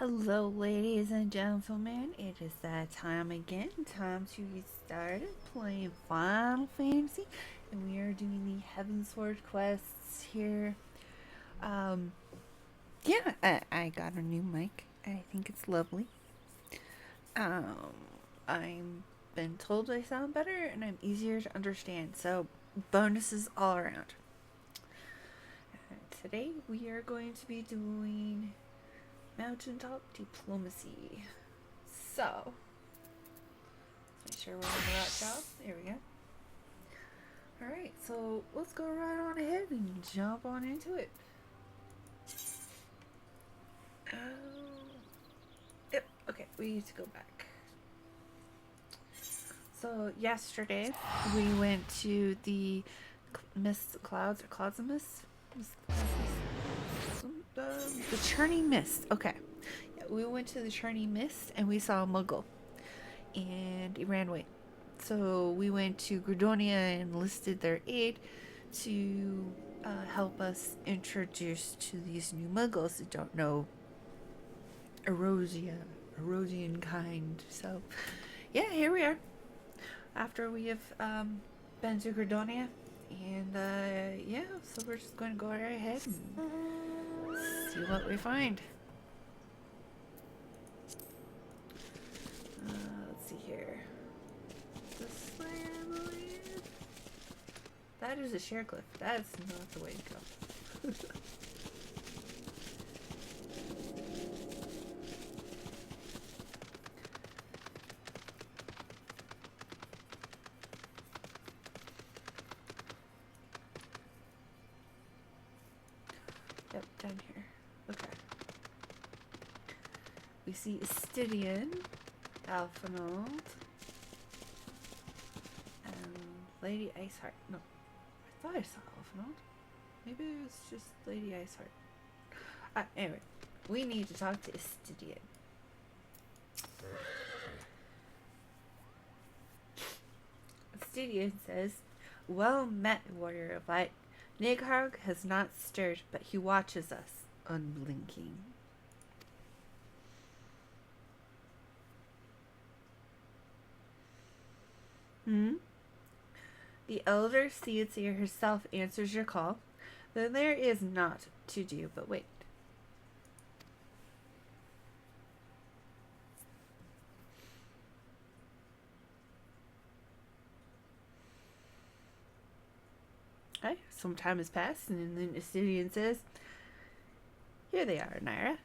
Hello, ladies and gentlemen. It is that time again. Time to get started playing Final Fantasy, and we are doing the Heavensward quests here. Um, yeah, I got a new mic. I think it's lovely. Um, I'm been told I sound better and I'm easier to understand. So bonuses all around. Today we are going to be doing Mountaintop Diplomacy. So, let's make sure we're on the right job. There we go. Alright, so let's go right on ahead and jump on into it. Yep, okay, we need to go back. So, yesterday we went to the clouds of mist? The churning mist. Okay. Yeah, we went to the churning mist and we saw a muggle. And he ran away. So we went to Gredonia and enlisted their aid to help us introduce to these new muggles that don't know Erosian kind. So, yeah, here we are. After we have been to Gredonia. And, yeah, so we're just going to go right ahead and see what we find. Let's see here. This way, I believe. That is a share cliff. That's not the way to go. Yep, down here. Okay. We see Estidian, Alphinaud, and Lady Iceheart. No, I thought I saw Alphinaud. Maybe it was just Lady Iceheart. Anyway, we need to talk to Estidian. Estidian says, "Well met, warrior of light. Nidhogg has not stirred, but he watches us, unblinking." The elder Seer herself answers your call. Then there is naught to do but wait. Okay, some time has passed, and then Estidian says, "Here they are, Nyra."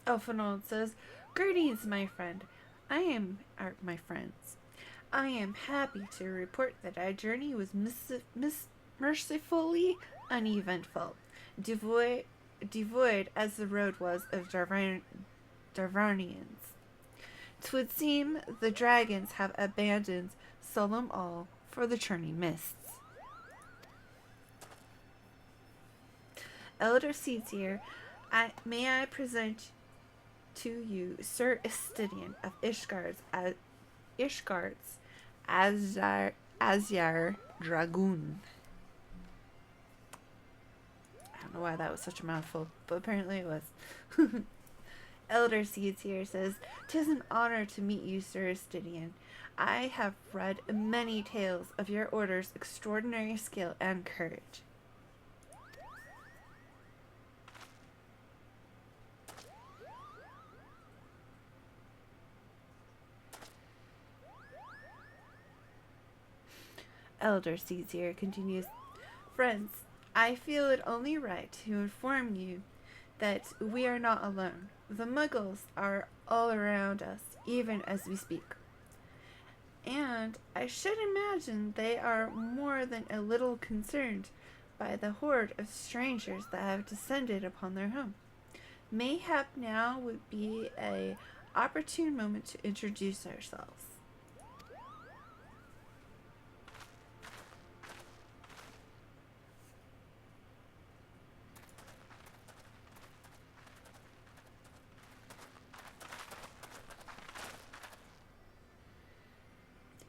Elphinaud says, "Greetings, my friend. My friends. I am happy to report that our journey was mercifully uneventful, devoid as the road was of Darvanians. 'Twould seem the dragons have abandoned Solemn All for the churning mists." Elder Seedsir, may I present to you Sir Estidian of Ishgard's Azyar Dragoon. I don't know why that was such a mouthful, but apparently it was. Elder Seedsir says, "'Tis an honor to meet you, Sir Estidian. I have read many tales of your order's extraordinary skill and courage." Elder Seedsir continues, "Friends, I feel it only right to inform you that we are not alone. The Muggles are all around us, even as we speak. And I should imagine they are more than a little concerned by the horde of strangers that have descended upon their home. Mayhap now would be a opportune moment to introduce ourselves."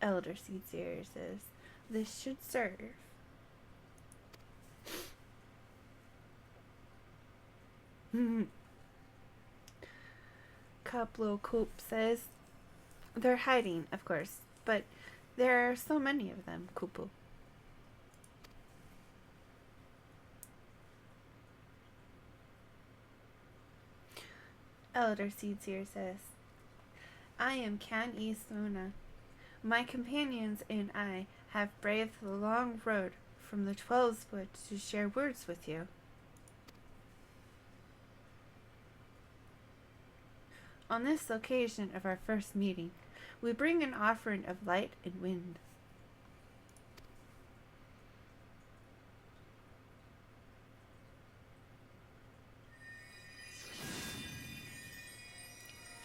Elder Seedsir says, "This should serve." Kaplo Cope says, they're hiding, of course, but there are so many of them, Kupu. Elder Seedseer says, I am Can E Sona. My companions and I have braved the long road from the 12's to share words with you. On this occasion of our first meeting, we bring an offering of light and wind.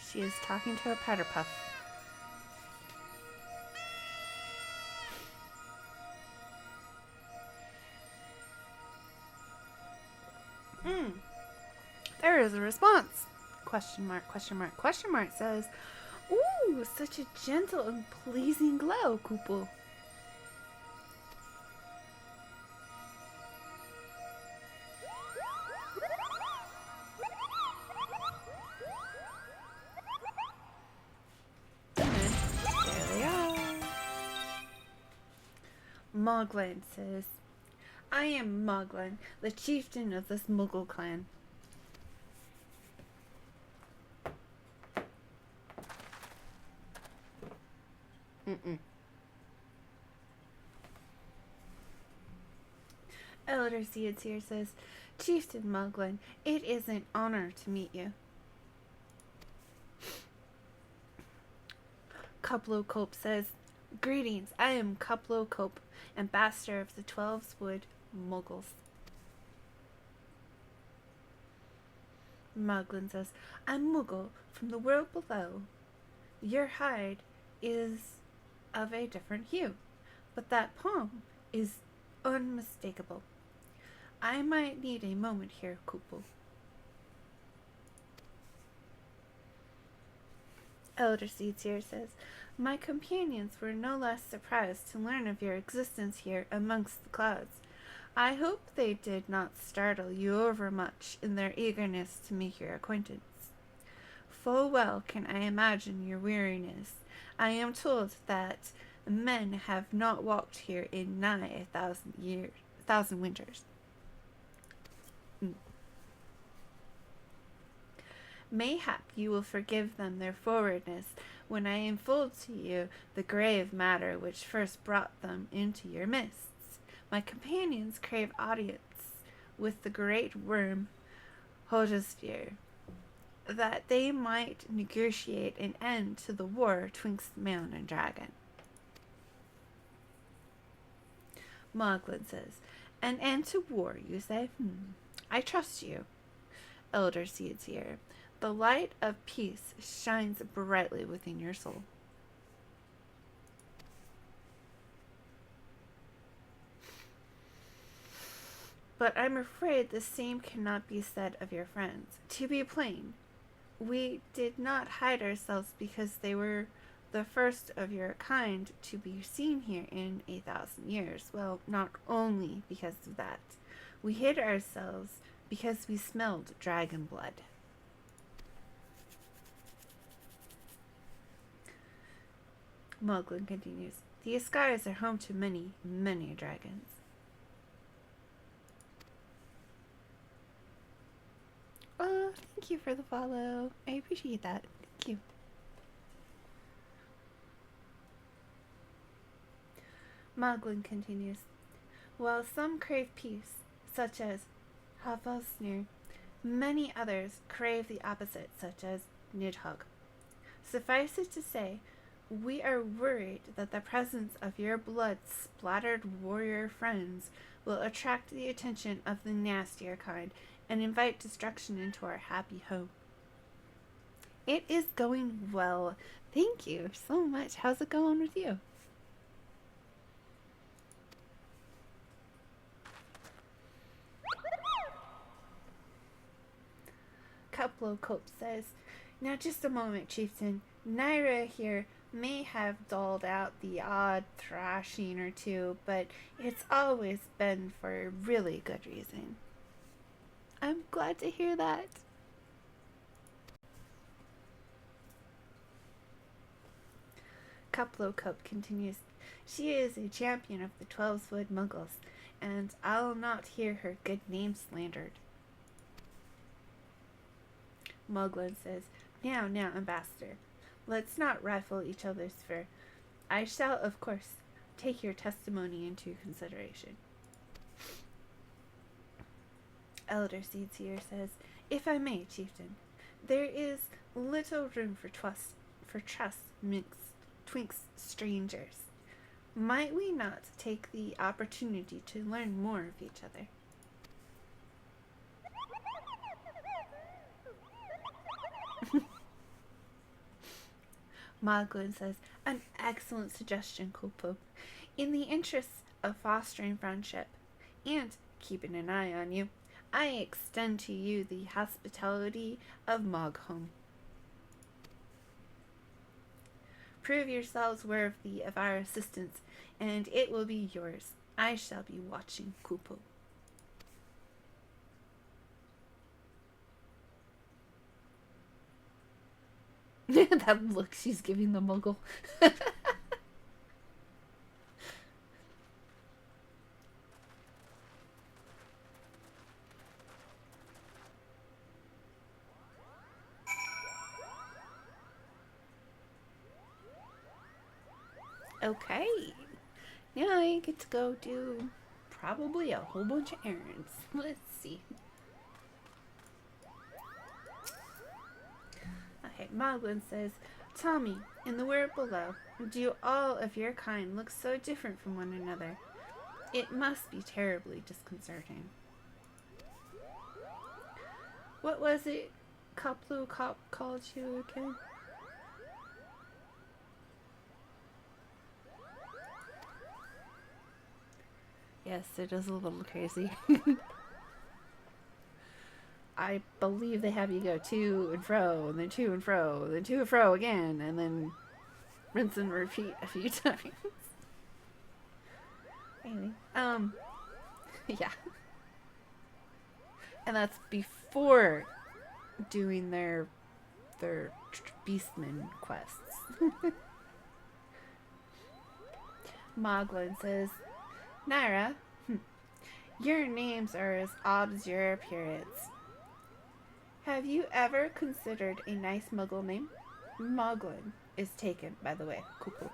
She is talking to a Patterpuff. There is a response. Question mark, question mark, question mark says, ooh, such a gentle and pleasing glow, Kupu. And there they are. Moglin says, I am Moglin, the chieftain of this Muggle clan. Elder Seedseer says, Chieftain Moglin, it is an honor to meet you. Kuplo Cope says, greetings, I am Kuplo Cope, ambassador of the 12's Wood Muggles. Moglin says, I'm Muggle from the world below. Your hide is of a different hue, but that palm is unmistakable. I might need a moment here, Kupu. Elder Seedseer says, my companions were no less surprised to learn of your existence here amongst the clouds. I hope they did not startle you overmuch in their eagerness to make your acquaintance. Full well can I imagine your weariness. I am told that men have not walked here in nigh 1,000 winters. Mayhap you will forgive them their forwardness when I unfold to you the grave matter which first brought them into your midst. My companions crave audience with the great Wyrm Hodesphere, that they might negotiate an end to the war twixt man and dragon. Moglin says, an end to war, you say? I trust you. Elder Seedseer, the light of peace shines brightly within your soul. But I'm afraid the same cannot be said of your friends. To be plain, we did not hide ourselves because they were the first of your kind to be seen here in 1,000 years. Well, not only because of that. We hid ourselves because we smelled dragon blood. Moglin continues, the skies are home to many, many dragons. Oh, thank you for the follow. I appreciate that. Thank you. Moglin continues, while some crave peace, such as Havasnir, many others crave the opposite, such as Nidhogg. Suffice it to say, we are worried that the presence of your blood-splattered warrior friends will attract the attention of the nastier kind and invite destruction into our happy home. It is going well. Thank you so much. How's it going with you? Kuplo Cope says, now just a moment, Chieftain. Nyra here may have doled out the odd thrashing or two, but it's always been for a really good reason. I'm glad to hear that. Cup continues. She is a champion of the 12-foot Muggles, and I'll not hear her good name slandered. Moglin says, Now, Ambassador, let's not rifle each other's fur. I shall, of course, take your testimony into consideration. Elder Seedseer says, If I may, Chieftain, there is little room for trust twixt strangers. Might we not take the opportunity to learn more of each other? Moglin says, An excellent suggestion, Kupo. In the interests of fostering friendship and keeping an eye on you, I extend to you the hospitality of Moghome. Prove yourselves worthy of our assistance, and it will be yours. I shall be watching, Kupo. That look she's giving the Muggle. Okay. Now I get to go do probably a whole bunch of errands. Let's see. Okay, Moglin says, Tommy, in the world below, do all of your kind look so different from one another? It must be terribly disconcerting. What was it Koplu called you again? Yes, it is a little crazy. I believe they have you go to and fro, and then to and fro, and then to and fro again, and then rinse and repeat a few times. Anyway, yeah. And that's before doing their Beastman quests. Moglin says, Nyra, your names are as odd as your appearance. Have you ever considered a nice Muggle name? Moglin is taken, by the way. Cool.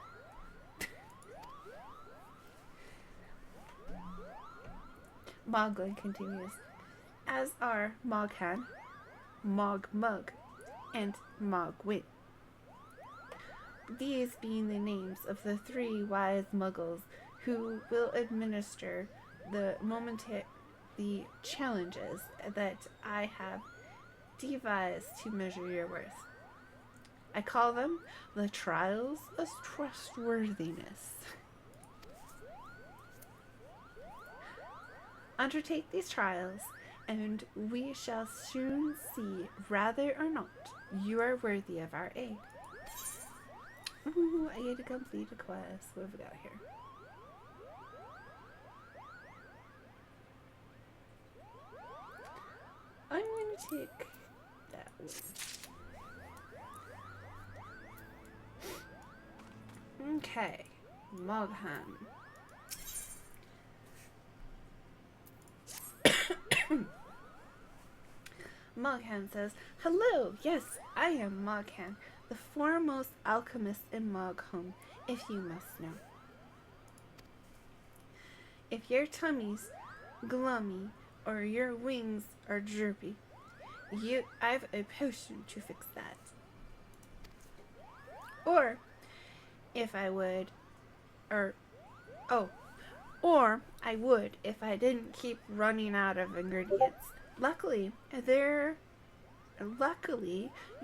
Moglin continues, as are Moghan, Mogmug, and Mogwin. These being the names of the 3 wise Muggles who will administer the challenges that I have devised to measure your worth. I call them the trials of trustworthiness. Undertake these trials, and we shall soon see whether or not you are worthy of our aid. Ooh, I get to complete a quest. What have we got here? I'm going to take that one. Okay, Moghan. Moghan says, Hello, yes, I am Moghan, the foremost alchemist in Moghome, if you must know. If your tummy's glummy or your wings are droopy, I've a potion to fix that. Or, if I would, or I would if I didn't keep running out of ingredients. Luckily,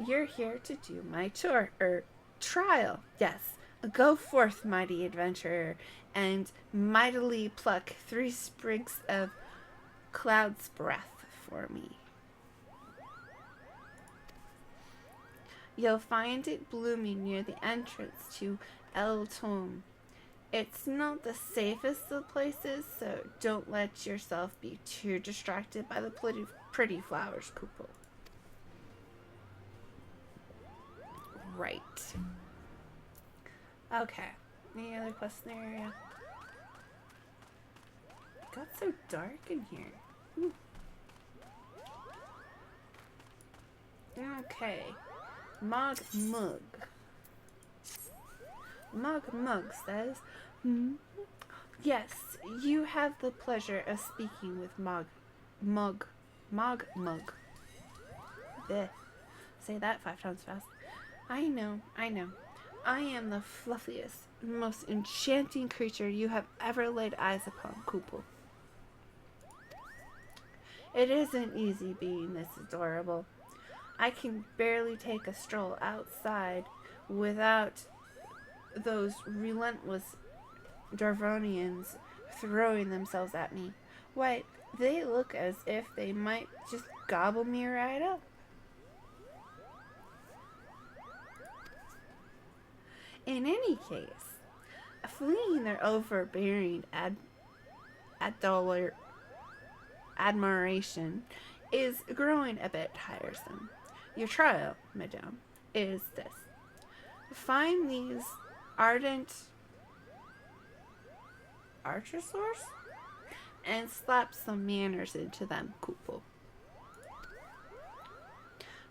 you're here to do my trial. Yes, go forth, mighty adventurer, and mightily pluck 3 sprigs of cloud's breath for me. You'll find it blooming near the entrance to El Tom. It's not the safest of places, so don't let yourself be too distracted by the pretty flowers, Kupo. Right. Okay. Any other quests in the area? It got so dark in here. Ooh. Okay. Mogmug. Mogmug says, yes, you have the pleasure of speaking with Mogmug. Bleh. Say that 5 times fast. I know. I am the fluffiest, most enchanting creature you have ever laid eyes upon, Kupo. It isn't easy being this adorable. I can barely take a stroll outside without those relentless Darvonians throwing themselves at me. Why, they look as if they might just gobble me right up. In any case, fleeing their overbearing admiration is growing a bit tiresome. Your trial, madame, is this. Find these ardent archosaurs and slap some manners into them, Kupo.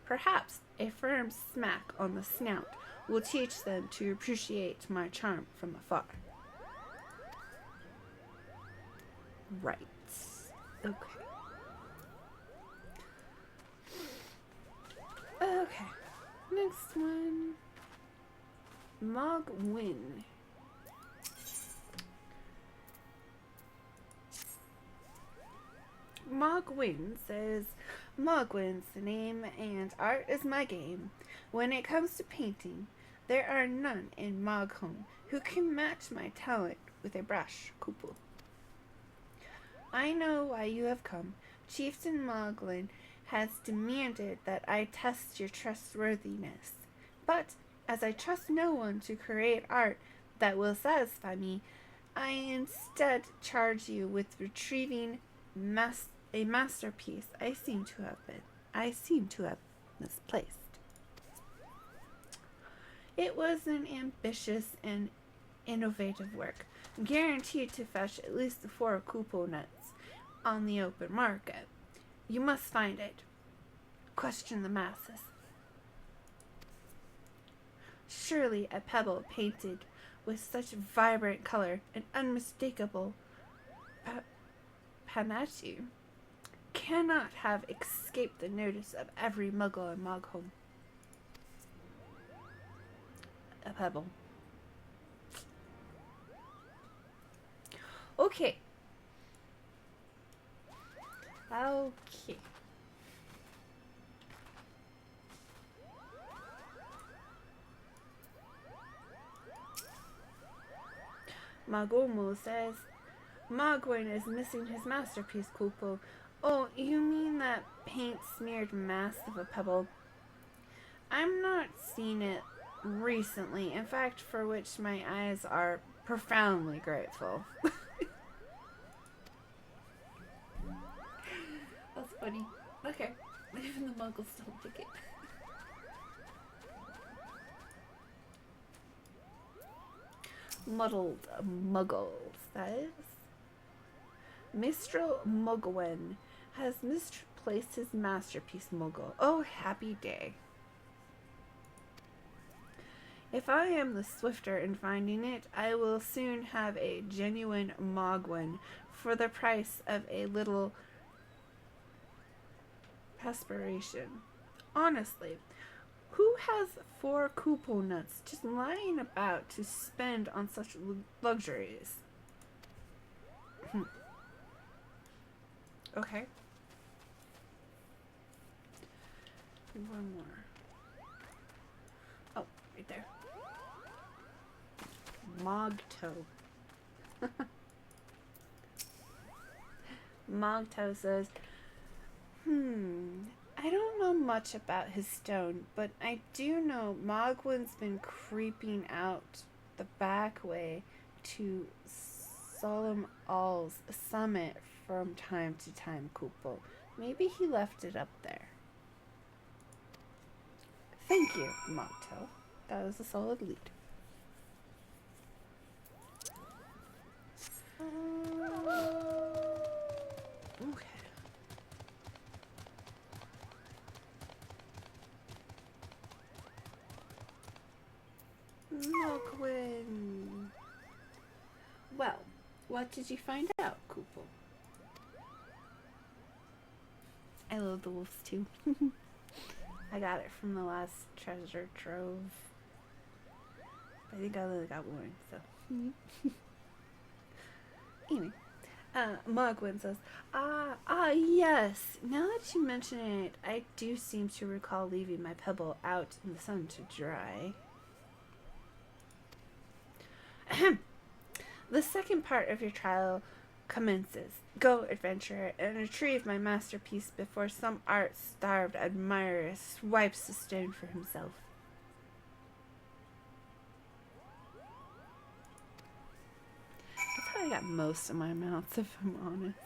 Perhaps a firm smack on the snout will teach them to appreciate my charm from afar. Right. Okay. Okay. Next one. Mogwin. Mogwin says, Mogwin's the name and art is my game. When it comes to painting, there are none in Moghome who can match my talent with a brush, Kupo. I know why you have come. Chieftain Moglin has demanded that I test your trustworthiness. But, as I trust no one to create art that will satisfy me, I instead charge you with retrieving a masterpiece I seem to have misplaced. It was an ambitious and innovative work, guaranteed to fetch at least 4 Kupo nuts on the open market. You must find it. Question the masses. Surely a pebble painted with such vibrant color and unmistakable panache cannot have escaped the notice of every muggle in Moghome. A pebble. Okay. Mogomo says, Mogwin is missing his masterpiece, Kupo. Oh, you mean that paint-smeared mass of a pebble? I'm not seeing it recently, in fact, for which my eyes are profoundly grateful. That's funny. Okay. Even the muggles don't pick it. Muddled Muggle says, Mr. Mogwin has misplaced his masterpiece, Muggle. Oh, happy day. If I am the swifter in finding it, I will soon have a genuine Mogwin for the price of a little perspiration. Honestly, who has 4 Kupo nuts just lying about to spend on such luxuries? Okay. And one more. Oh, right there. Mogto. Mogto says, I don't know much about his stone, but I do know Mogwin's been creeping out the back way to Solemn All's summit from time to time, Kupo. Maybe he left it up there. Thank you, Mocktail. That was a solid lead. Okay. Mogwin. Well, what did you find out, Koopel? I love the wolves too. I got it from the last treasure trove. I think I only got one, so. Anyway, Mogwin says, yes. Now that you mention it, I do seem to recall leaving my pebble out in the sun to dry. Ahem. The second part of your trial commences. Go, adventurer, and retrieve my masterpiece before some art-starved admirer swipes the stone for himself. That's how I got most of my mounts, if I'm honest.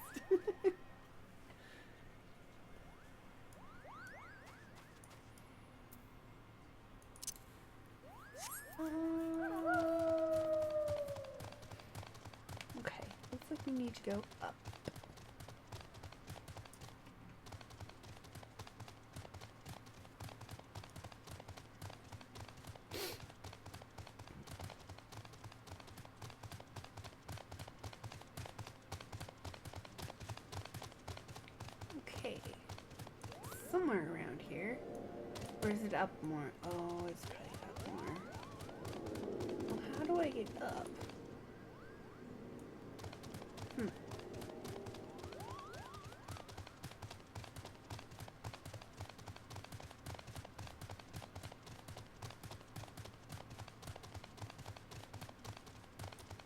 Okay, looks like we need to go up. Okay, somewhere around here. Or is it up more? Oh, it's probably up more. Well, how do I get up?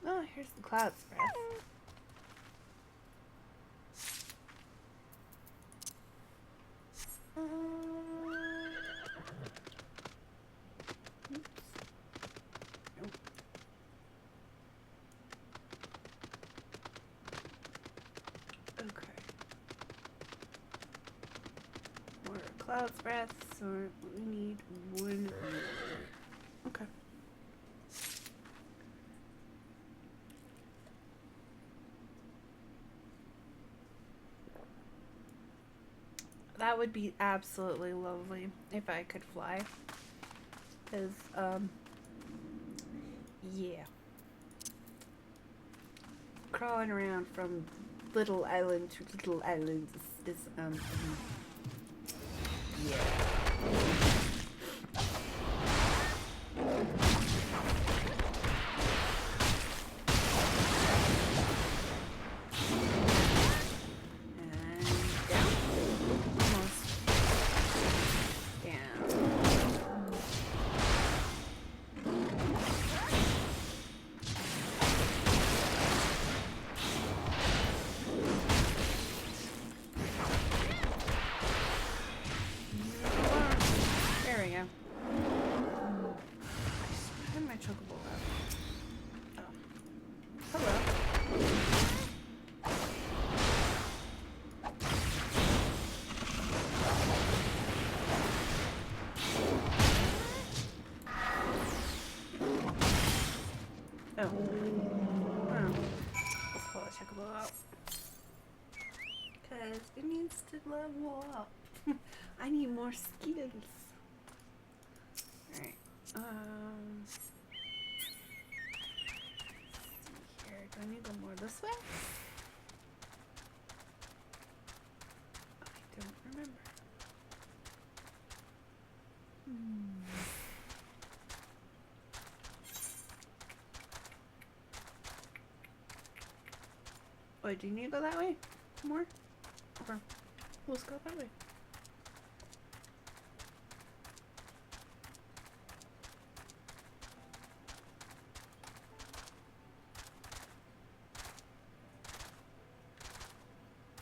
Oh, here's the cloud's breath. Oops. Nope. Okay. More cloud's breath, so we need one. Okay. That would be absolutely lovely if I could fly. Because, yeah. Crawling around from little island to little island is yeah. Because it needs to level up. I need more skills. Alright. Let's see here. Do I need to go more this way? I don't remember. Wait, do you need to go that way? More? Okay. Let's go that way.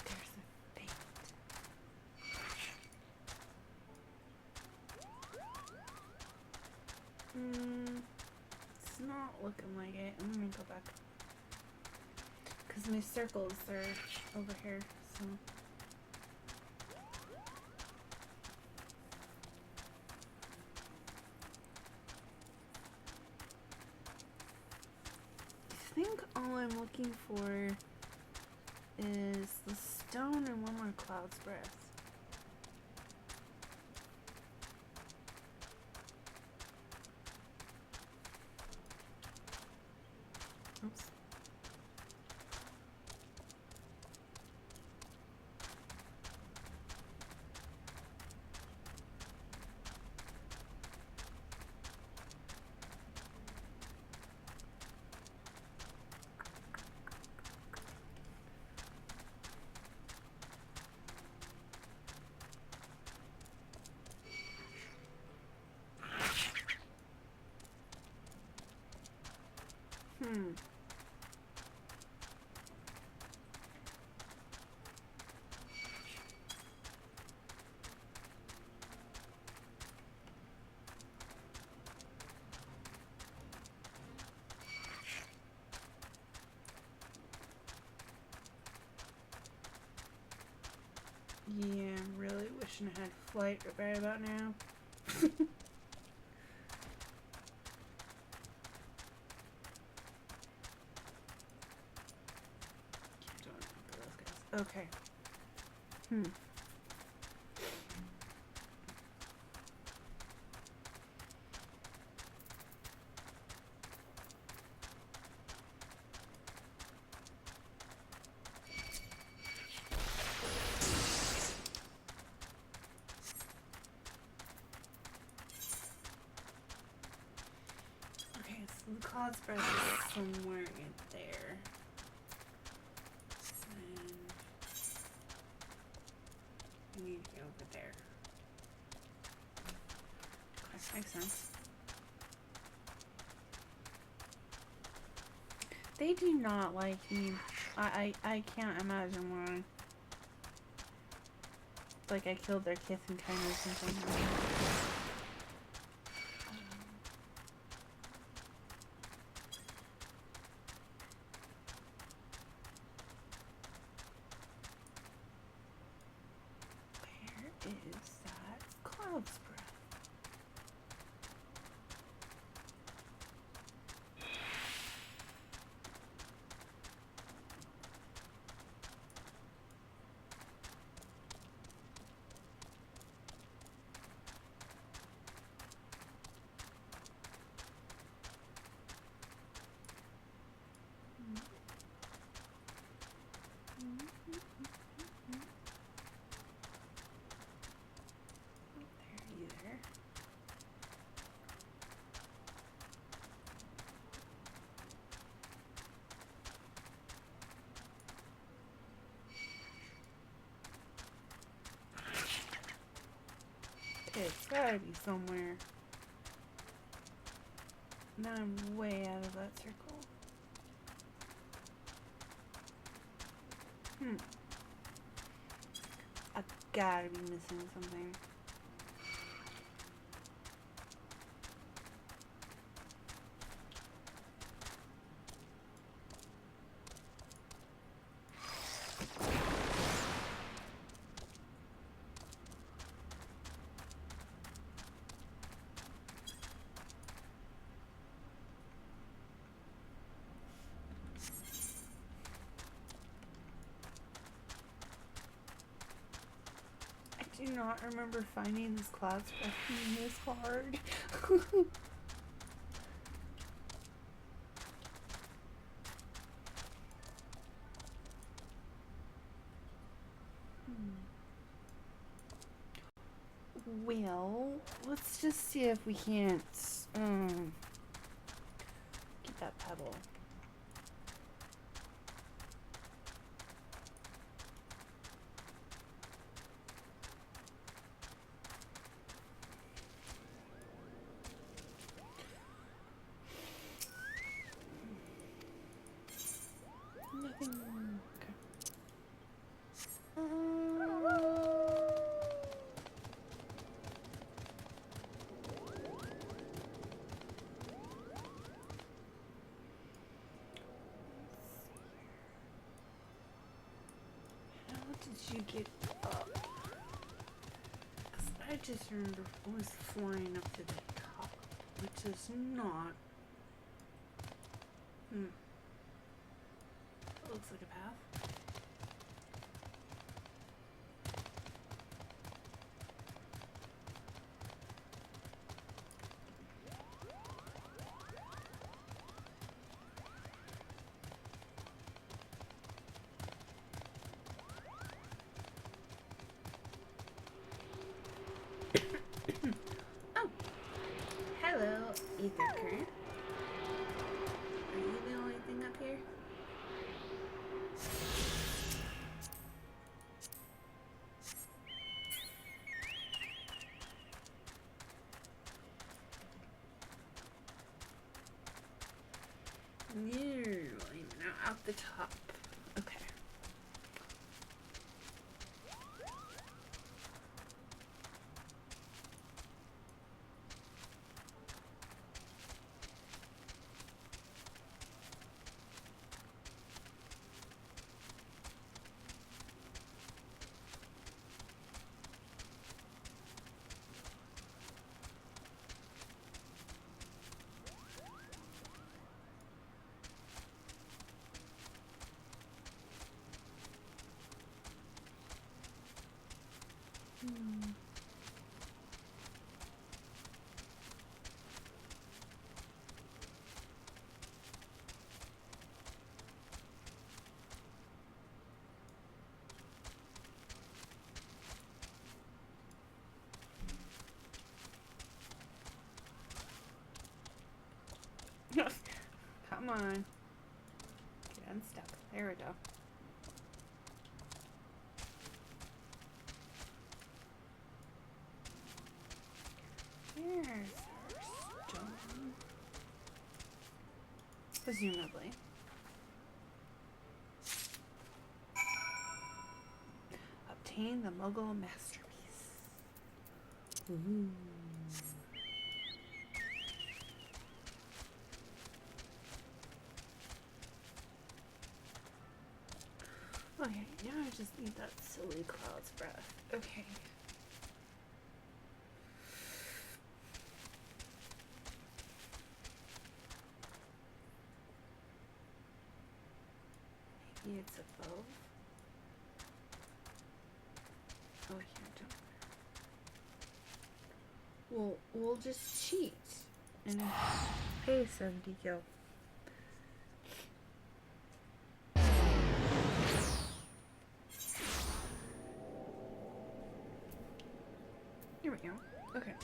There's a fate. It's not looking like it. I'm gonna go back. Because my circles are over here, so. all I'm looking for is the stone and one more cloud's breath. Oops. Yeah, I'm really wishing I had flight right about now. Okay. Okay, so the cloud spread is somewhere in there. And I need to go over there. Okay, makes sense. They do not like me. I can't imagine why. Like I killed their kith and kind or something. Where is that cloud spread? It's gotta be somewhere. Now I'm way out of that circle. I gotta be missing something. I do not remember finding this cloud spread being this hard. Well, let's just see if we can't get that pebble. Nothing. Did you get up? Because I just remember always flying up to the top, which is not. looks like a path. Oh, hello, ether current. Are you the only thing up here? No, I'm now out the top. Okay. Come on. Get unstuck. There we go. There's our stone. Presumably. Obtain the Mogul masterpiece. Ooh. Okay, now I just need that silly cloud's breath. Okay. Maybe it's above. Oh, here, don't. We'll just cheat and pay 70 gil. Here we go. Okay.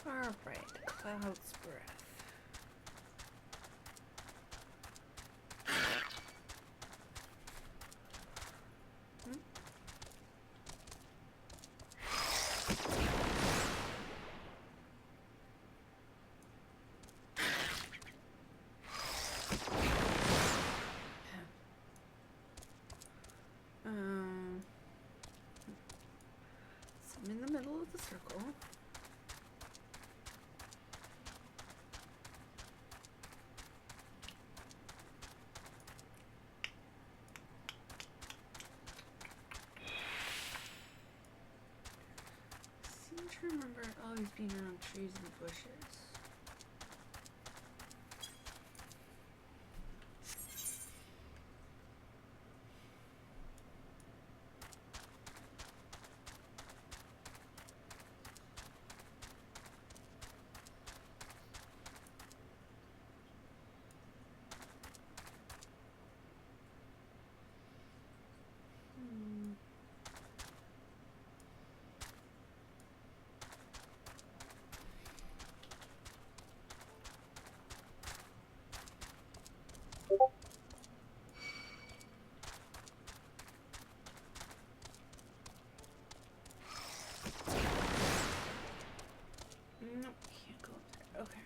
Alright, cloud's breath. So I'm in the middle of the circle. Seem to remember it always being around trees and bushes. Nope, can't go up there. Okay.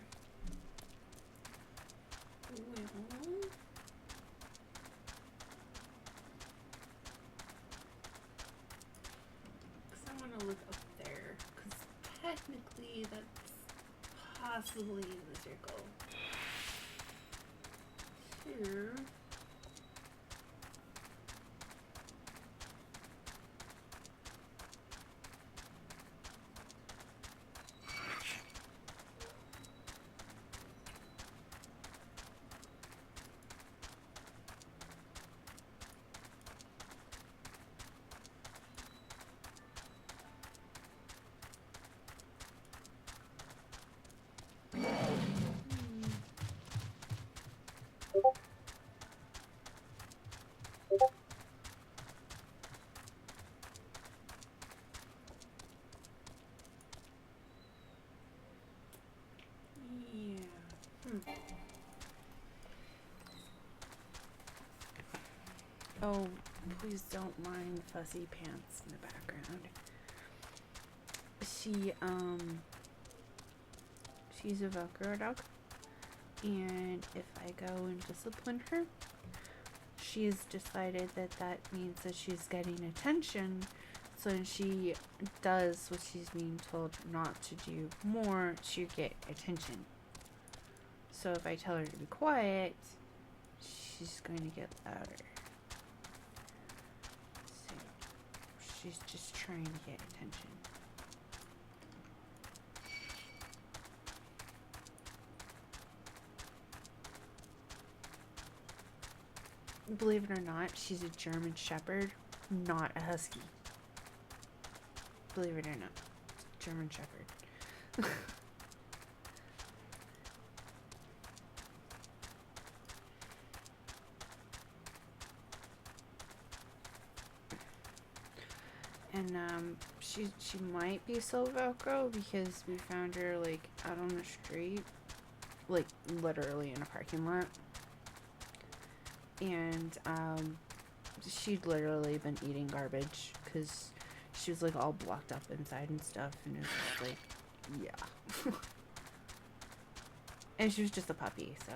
Well, because I want to look up there, because technically that's possibly the circle. Here. Oh, please don't mind Fussy Pants in the background. She's a Velcro dog, and if I go and discipline her, she's decided that that means that she's getting attention, so when she does what she's being told not to do more to get attention. So if I tell her to be quiet, she's going to get louder. So she's just trying to get attention. Believe it or not, she's a German Shepherd, not a Husky. Believe it or not, German Shepherd. And she might be so Velcro because we found her like out on the street, like literally in a parking lot. And she'd literally been eating garbage because she was like all blocked up inside and stuff, and it was just like, yeah. And she was just a puppy, so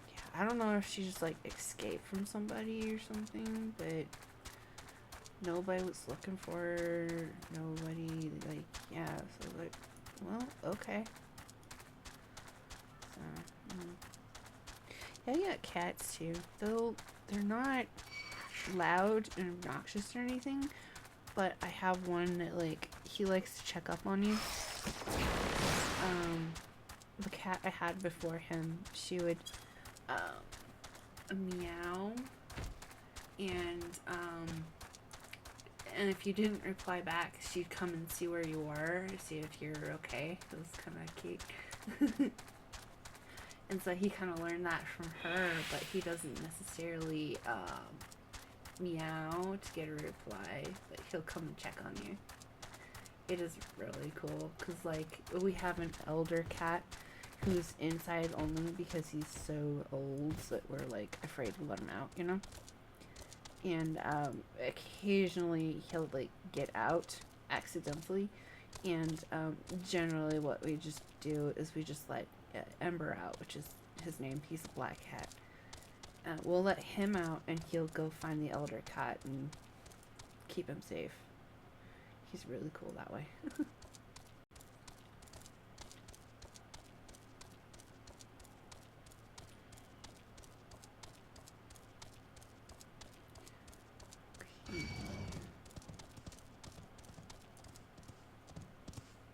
yeah, I don't know if she just like escaped from somebody or something, but nobody was looking for her. Nobody, like, yeah, so like, well, okay. So yeah, you got cats too. Though they're not loud and obnoxious or anything, but I have one that like he likes to check up on you. The cat I had before him, she would meow, and if you didn't reply back, she'd come and see where you were, see if you're okay. It was kind of cute. And so he kind of learned that from her, but he doesn't necessarily meow to get a reply, but he'll come and check on you. It is really cool, because like we have an elder cat who's inside only because he's so old that we're like afraid to let him out, you know? And occasionally he'll like get out accidentally, and generally what we just do is we just let Ember out, which is his name. He's a black cat. We'll let him out and he'll go find the elder cat and keep him safe. He's really cool that way. Okay.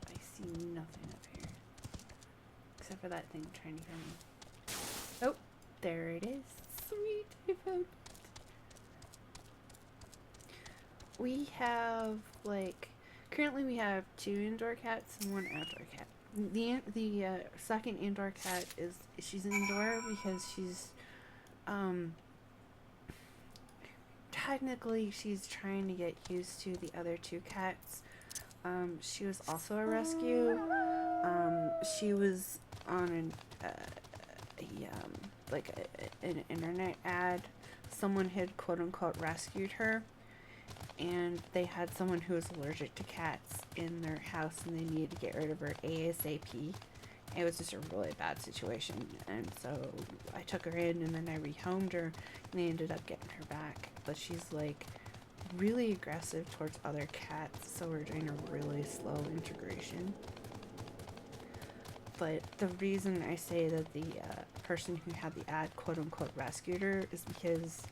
I see nothing up here. Except for that thing trying to hear me. Oh, there it is. Sweet, I found it. We have, like, currently we have 2 indoor cats and 1 outdoor cat. The second indoor cat she's indoor because she's, technically she's trying to get used to the other 2 cats. She was also a rescue. She was on an internet ad. Someone had quote unquote rescued her, and they had someone who was allergic to cats in their house, and they needed to get rid of her ASAP. It was just a really bad situation, and so I took her in, and then I rehomed her, and they ended up getting her back. But she's like really aggressive towards other cats, so we're doing a really slow integration. But the reason I say that the person who had the ad quote unquote rescued her is because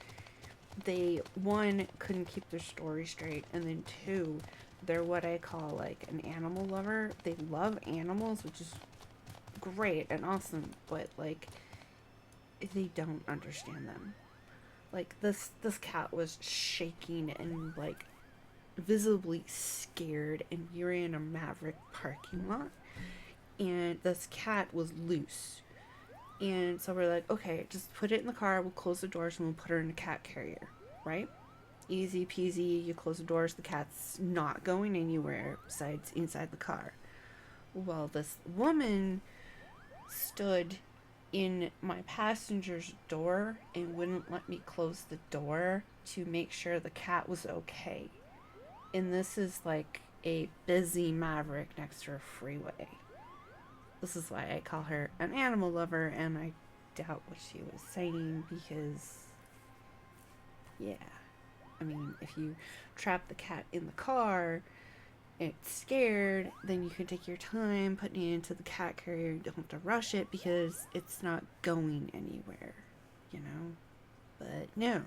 they, 1, couldn't keep their story straight, and then 2, they're what I call like an animal lover. They love animals, which is great and awesome, but like they don't understand them. Like this cat was shaking and like visibly scared, and we were in a Maverick parking lot, and this cat was loose. And so we're like, okay, just put it in the car, we'll close the doors, and we'll put her in a cat carrier, right? Easy peasy, you close the doors, the cat's not going anywhere besides inside the car. Well, this woman stood in my passenger's door and wouldn't let me close the door to make sure the cat was okay. And this is like a busy maverick next to a freeway. This is why I call her an animal lover, and I doubt what she was saying because, yeah. I mean, if you trap the cat in the car, it's scared, then you can take your time putting it into the cat carrier. You don't have to rush it because it's not going anywhere, you know? But no,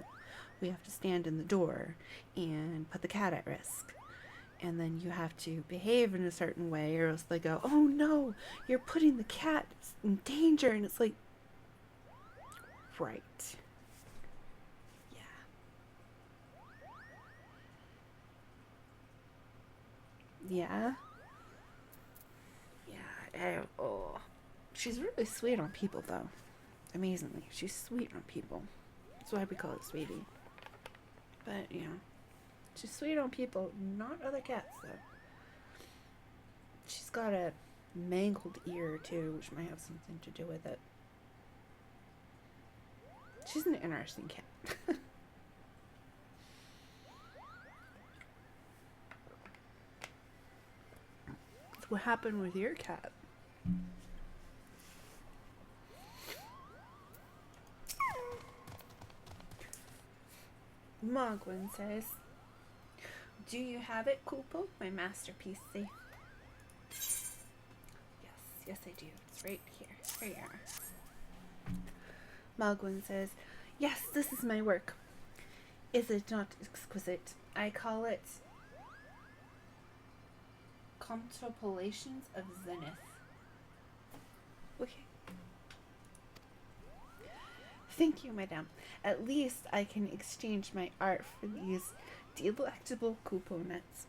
we have to stand in the door and put the cat at risk. And then you have to behave in a certain way, or else they go, oh no, you're putting the cat in danger. And it's like, right. Yeah. Yeah. Oh. She's really sweet on people, though. Amazingly. She's sweet on people. That's why we call it Sweetie. But, you know, she's sweet on people, not other cats, though. She's got a mangled ear, too, which might have something to do with it. She's an interesting cat. What happened with your cat? Mogwin says, do you have it, Kupo? My masterpiece safe. Yes, I do. It's right here. Here you are. Mogwin says, yes, this is my work. Is it not exquisite? I call it Contemplations of Zenith. Okay. Thank you, madame. At least I can exchange my art for these delectable couponets.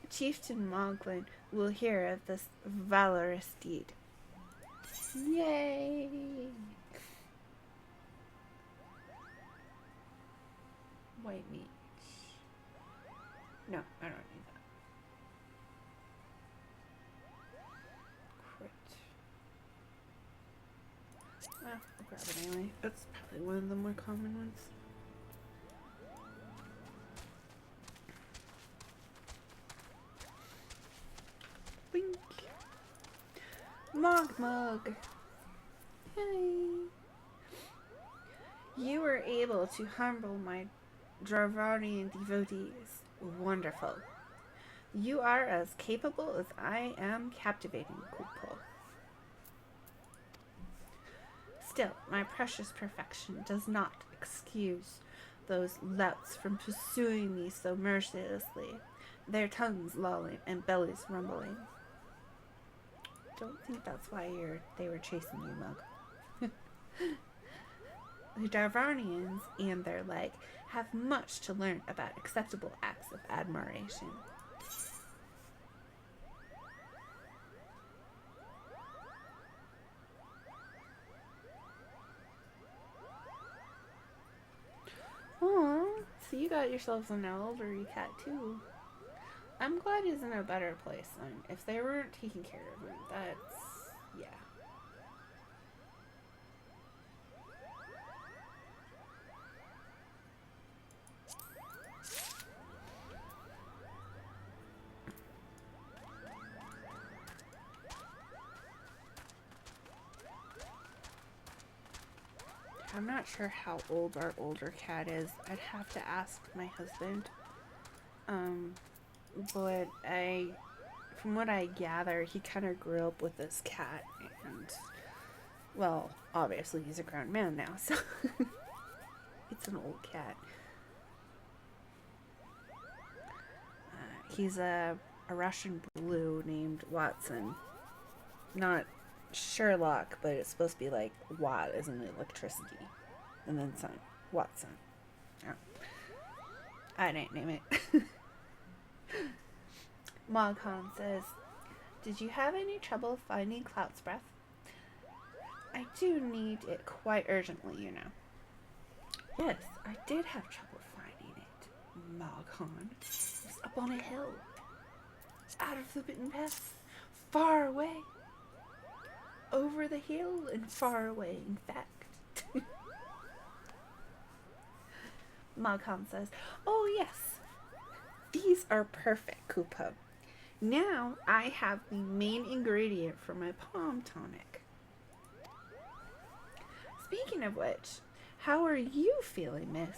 Chieftain Moglin will hear of this valorous deed. Yay! White meat. No, I don't need that. Crit. Well, I'll grab it anyway. It's probably one of the more common ones. Wink. Mogmug. Hey. You were able to humble my Dravarian devotees. Wonderful. You are as capable as I am captivating, Kupo. Still, my precious perfection does not excuse those louts from pursuing me so mercilessly, their tongues lolling and bellies rumbling. Don't think that's why they were chasing you, Mug. The Darvarnians and their like have much to learn about acceptable acts of admiration. Aw, so you got yourselves an elderly cat too. I'm glad he's in a better place then. If they weren't taking care of him, that's... yeah. I'm not sure how old our older cat is. I'd have to ask my husband. But from what I gather, he kind of grew up with this cat, and, well, obviously he's a grown man now, so it's an old cat. He's a Russian blue named Watson. Not Sherlock, but it's supposed to be like Watt as in electricity, and then son, Watson. Oh. I didn't name it. Moghan says, did you have any trouble finding Cloud's Breath? I do need it quite urgently, you know. Yes, I did have trouble finding it, Moghan. It's up on a hill, out of the bitten path, far away. Over the hill and far away, in fact. Moghan says. Oh, yes. These are perfect, Kupo. Now I have the main ingredient for my palm tonic. Speaking of which, how are you feeling, miss?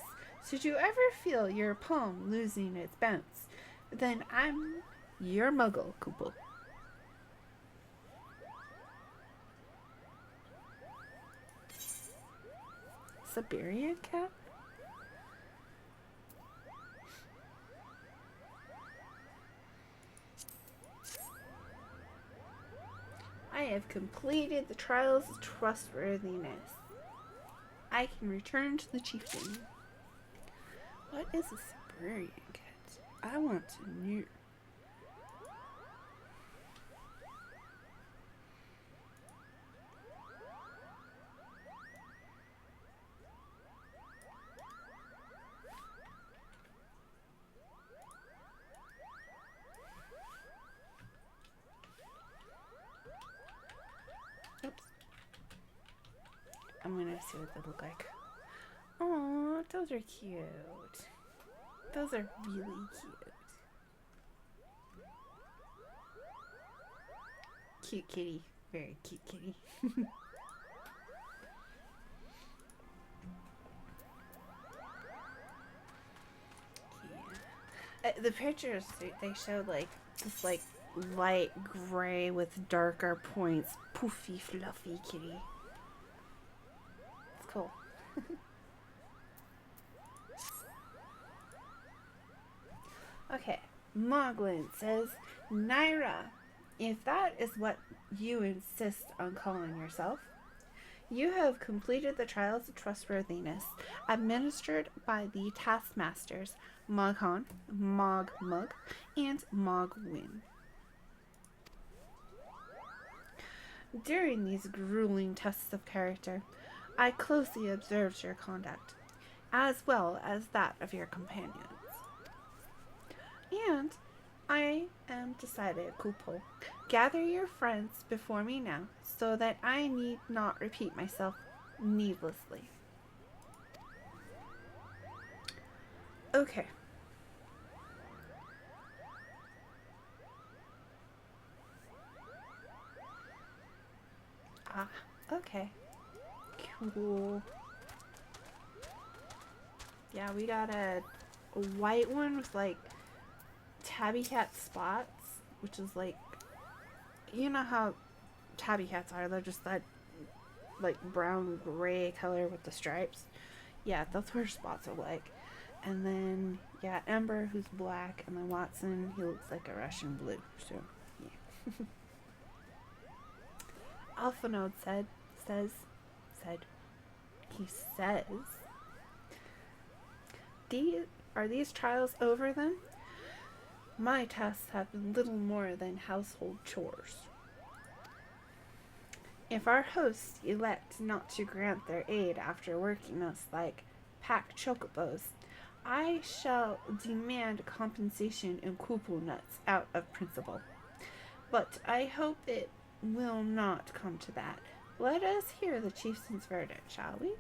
Should you ever feel your palm losing its bounce, then I'm your muggle, Kupo. Siberian cat? I have completed the trials of trustworthiness. I can return to the chieftain. What is a Siberian cat? I want to know. Oops. I'm gonna see what they look like. Oh, those are cute. Those are really cute. Cute kitty. Very cute kitty. Yeah. The pictures, they showed like this like light gray with darker points. Poofy, fluffy kitty. It's cool. Okay, Moglin says, Nyra, if that is what you insist on calling yourself, you have completed the trials of trustworthiness administered by the taskmasters Moghan, Mogmug, and Mogwin. During these grueling tests of character, I closely observed your conduct, as well as that of your companions. And I am decided, Kupo. Gather your friends before me now, so that I need not repeat myself needlessly. Okay. Ah, okay. Cool. Yeah, we got a white one with like tabby cat spots, which is like, you know how tabby cats are, they're just that like brown gray color with the stripes. Yeah, that's what her spots are like. And then yeah, Ember, who's black, and then Watson, he looks like a Russian blue. So yeah. Alphanode he says, are these trials over then? My tasks have been little more than household chores. If our hosts elect not to grant their aid after working us like packed chocobos, I shall demand compensation in kupu nuts out of principle. But I hope it will not come to that. Let us hear the chieftain's verdict, shall we?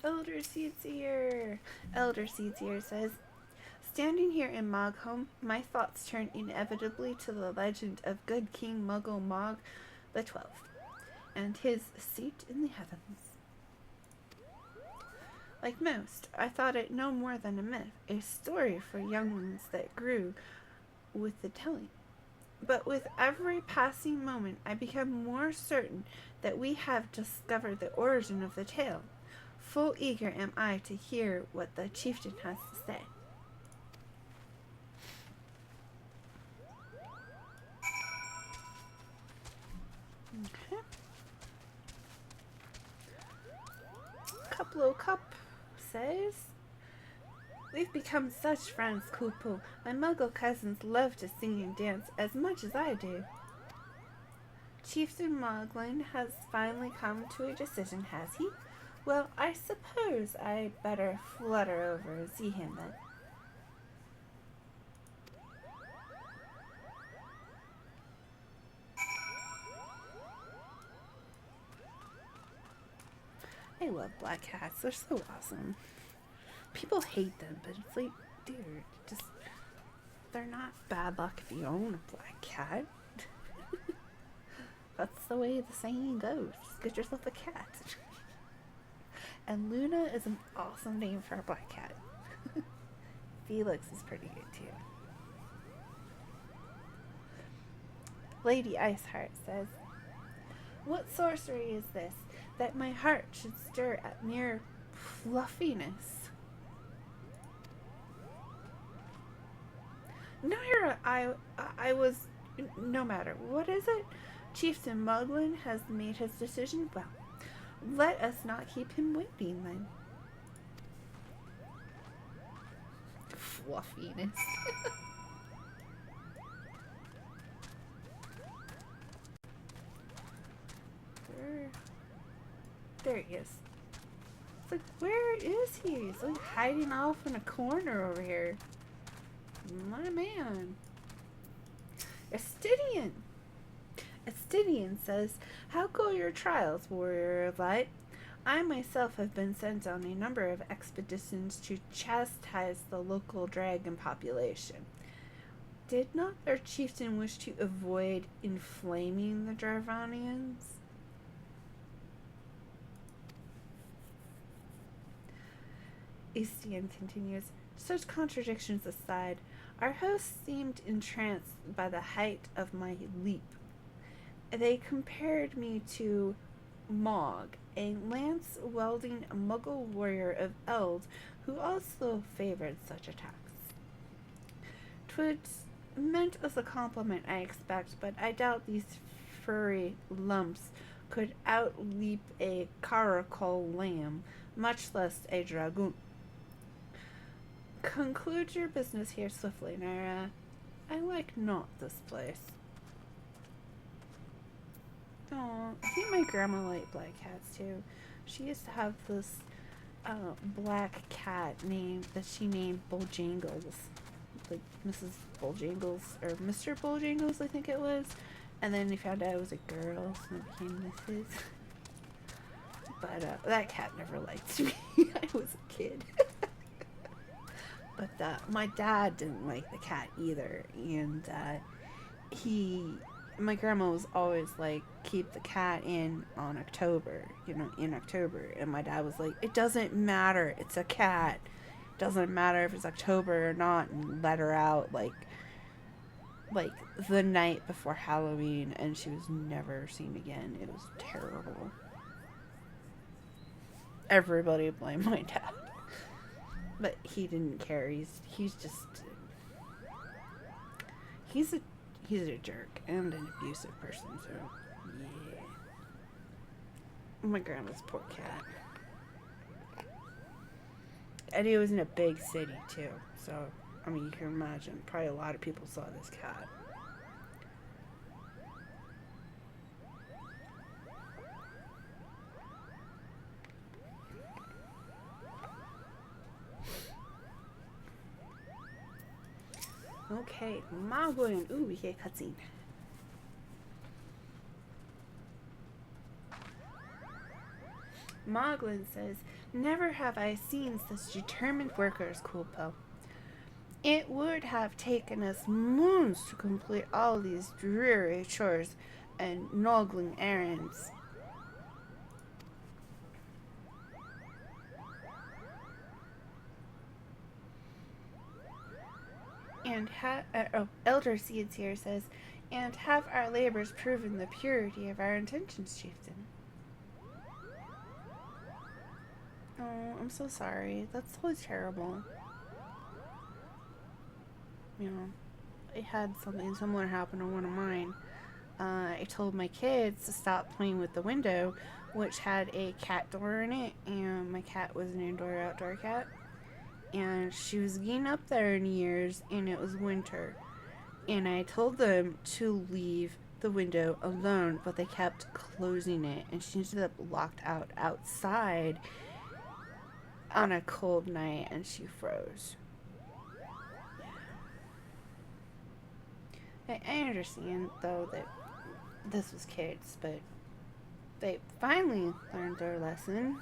Elder Seedseer says, standing here in Moghome, my thoughts turn inevitably to the legend of good King Mogmug the 12th and his seat in the heavens. Like most, I thought it no more than a myth, a story for younglings that grew with the telling. But with every passing moment, I become more certain that we have discovered the origin of the tale. Full eager am I to hear what the chieftain has to say. Okay. Cuplo Cup says, we've become such friends, Kupo. My muggle cousins love to sing and dance as much as I do. Chieftain Moglin has finally come to a decision, has he? Well, I suppose I'd better flutter over and see him then. I love black cats. They're so awesome. People hate them, but it's like, dude, just they're not bad luck if you own a black cat. That's the way the saying goes. Just get yourself a cat. And Luna is an awesome name for a black cat. Felix is pretty good too. Lady Iceheart says, "What sorcery is this, that my heart should stir at mere fluffiness?" Nyra, I was... No matter. What is it? Chieftain Moglin has made his decision. Well, let us not keep him waiting then. Fluffiness. There he is. It's like, where is he? He's like hiding off in a corner over here. My man. Estidian. Estidian says, "How go your trials, warrior of light? I myself have been sent on a number of expeditions to chastise the local dragon population. Did not their chieftain wish to avoid inflaming the Dravanians?" Estidian continues, "Such contradictions aside, our hosts seemed entranced by the height of my leap. They compared me to Mog, a lance-wielding Muggle warrior of Eld who also favored such attacks. 'Twas meant as a compliment, I expect, but I doubt these furry lumps could outleap a caracal lamb, much less a dragoon. Conclude your business here swiftly, Nyra. I like not this place." Oh, I think my grandma liked black cats too. She used to have this black cat that she named Bojangles, like Mrs. Bojangles or Mr. Bojangles, I think it was. And then they found out it was a girl, so it became Mrs. But that cat never liked me. I was a kid. But my dad didn't like the cat either, and my grandma was always like, keep the cat in October, and my dad was like, it doesn't matter, it's a cat, it doesn't matter if it's October or not, and let her out like the night before Halloween, and she was never seen again. It was terrible. Everybody blamed my dad, but he didn't care. He's a jerk and an abusive person, so yeah. My grandma's poor cat. And he was in a big city too, so I mean, you can imagine, probably a lot of people saw this cat. Okay, Mogwin. Ooh, we get a cutscene. Moglin says, "Never have I seen such determined workers, Kulpo. It would have taken us moons to complete all these dreary chores and noggling errands." And Elder Seeds here says, "And have our labors proven the purity of our intentions, chieftain?" Oh, I'm so sorry. That's so terrible. I had something similar happen to one of mine. I told my kids to stop playing with the window, which had a cat door in it, and my cat was an indoor-outdoor cat. And she was getting up there in years, and it was winter. And I told them to leave the window alone, but they kept closing it, and she ended up locked out outside on a cold night, and she froze. I understand, though, that this was kids, but they finally learned their lesson.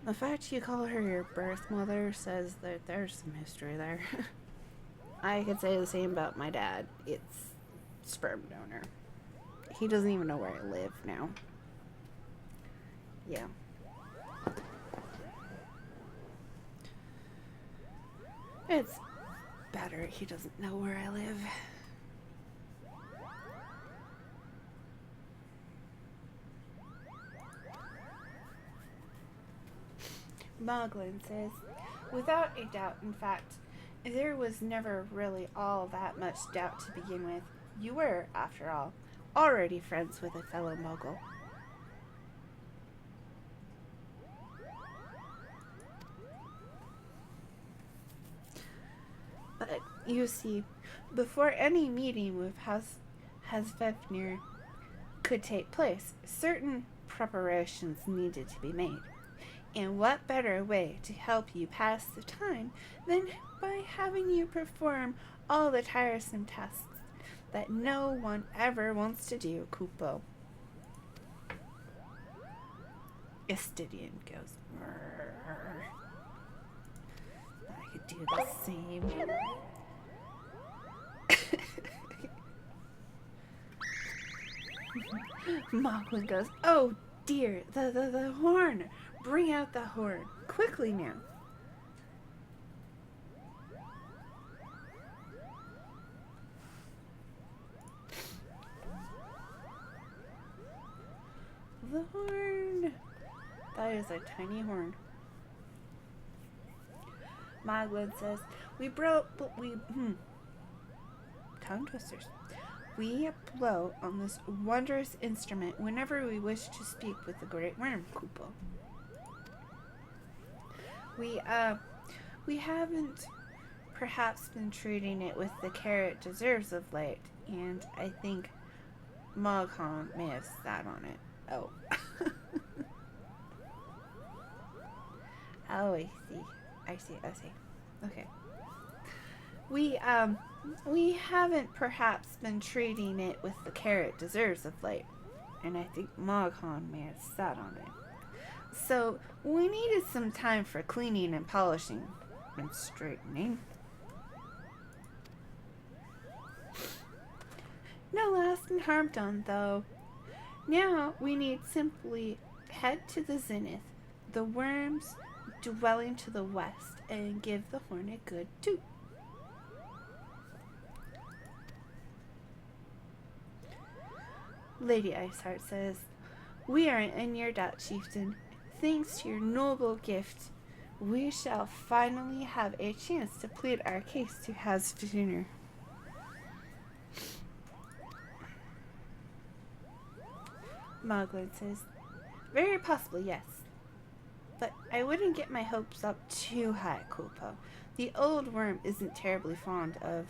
The fact you call her your birth mother says that there's some history there. I could say the same about my dad. It's sperm donor. He doesn't even know where I live now. Yeah. It's better he doesn't know where I live. Moglin says, without a doubt, in fact, there was never really all that much doubt to begin with. You were, after all, already friends with a fellow Mogul. But, you see, before any meeting with Heavensward could take place, certain preparations needed to be made. And what better way to help you pass the time than by having you perform all the tiresome tasks that no one ever wants to do, Kupo. Estidian goes, "Rrr." I could do the same. Moglin goes, oh dear, the horn. Bring out the horn. Quickly now. The horn. That is a tiny horn. Moglin says, tongue twisters. We blow on this wondrous instrument whenever we wish to speak with the great Wyrm, Kupo. We haven't perhaps been treating it with the care it deserves of late, and I think Moghan may have sat on it. Oh. Oh, I see. Okay. We haven't perhaps been treating it with the care it deserves of late, and I think Moghan may have sat on it. So, we needed some time for cleaning and polishing and straightening. No lasting harm done, though. Now, we need simply head to the Zenith, the Wyrm's dwelling to the west, and give the horn a good toot. Lady Iceheart says, we are in your doubt, chieftain. Thanks to your noble gift, we shall finally have a chance to plead our case to Heavensward. Moglin says, very possibly, yes. But I wouldn't get my hopes up too high, Kupo. The old Wyrm isn't terribly fond of,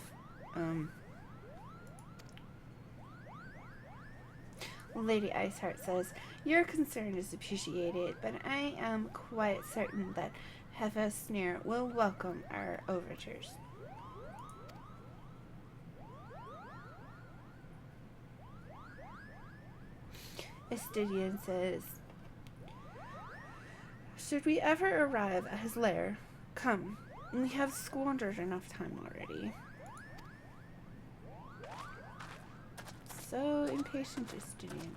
Lady Iceheart says, your concern is appreciated, but I am quite certain that Heavensward will welcome our overtures. Estidian says, should we ever arrive at his lair, come. We have squandered enough time already. So impatient, Estidian.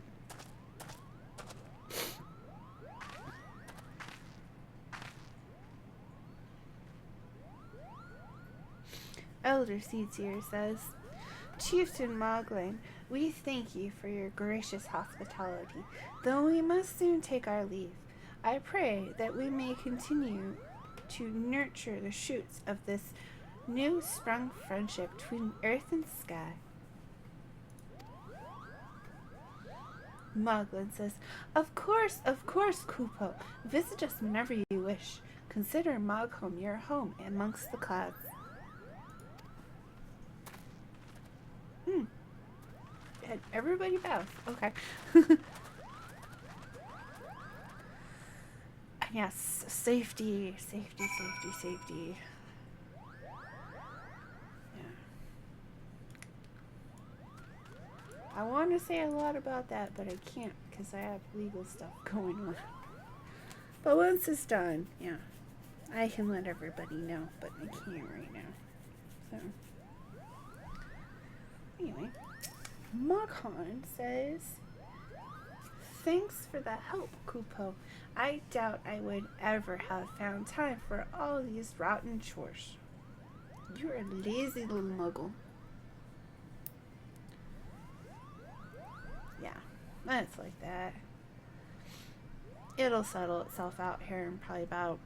Elder Seedseer says, Chieftain Moglin, we thank you for your gracious hospitality, though we must soon take our leave. I pray that we may continue to nurture the shoots of this new sprung friendship between earth and sky. Moglin says, of course, Kupo. Visit us whenever you wish. Consider Moghome your home amongst the clouds. And everybody bows. Okay. Yes, safety. Yeah. I want to say a lot about that, but I can't because I have legal stuff going on. But once it's done, yeah, I can let everybody know, but I can't right now. So, anyway, Moghan says, "Thanks for the help, Kupo. I doubt I would ever have found time for all these rotten chores. You're a lazy little muggle." Yeah, that's like that. It'll settle itself out here in probably about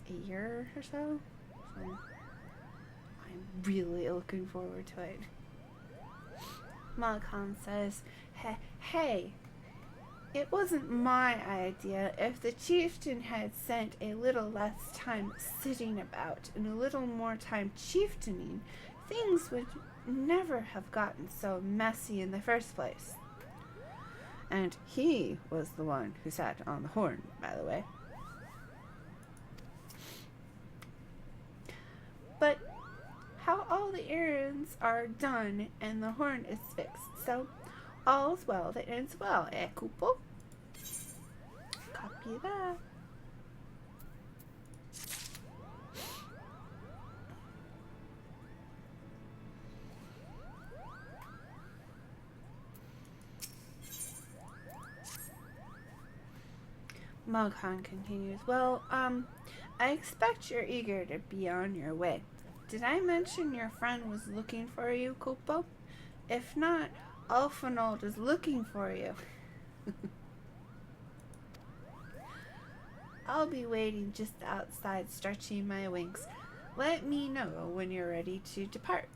a year or so. So I'm really looking forward to it. Moghan says, Hey, it wasn't my idea. If the chieftain had spent a little less time sitting about and a little more time chieftaining, things would never have gotten so messy in the first place." And he was the one who sat on the horn, by the way. "But how all the errands are done and the horn is fixed, so all's well that ends well, Kupo?" Copy that. Moghan continues, "Well, I expect you're eager to be on your way. Did I mention your friend was looking for you, Kupo? If not, Ulfenold is looking for you." "I'll be waiting just outside stretching my wings. Let me know when you're ready to depart."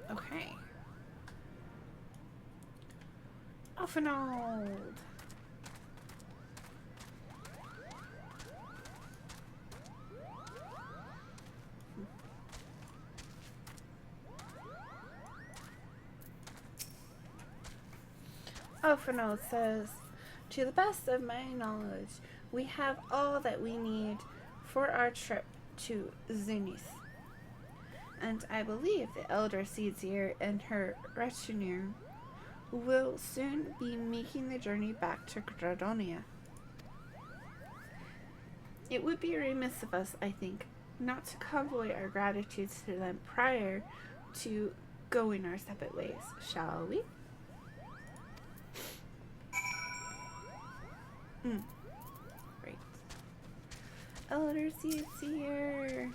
Okay. Ulfenold. Ulfenold says, "To the best of my knowledge, we have all that we need for our trip to Zenith. And I believe the Elder Seedseer and her retinue will soon be making the journey back to Gradonia. It would be remiss of us, I think, not to convoy our gratitudes to them prior to going our separate ways, shall we?" Great. Elder Seedseer.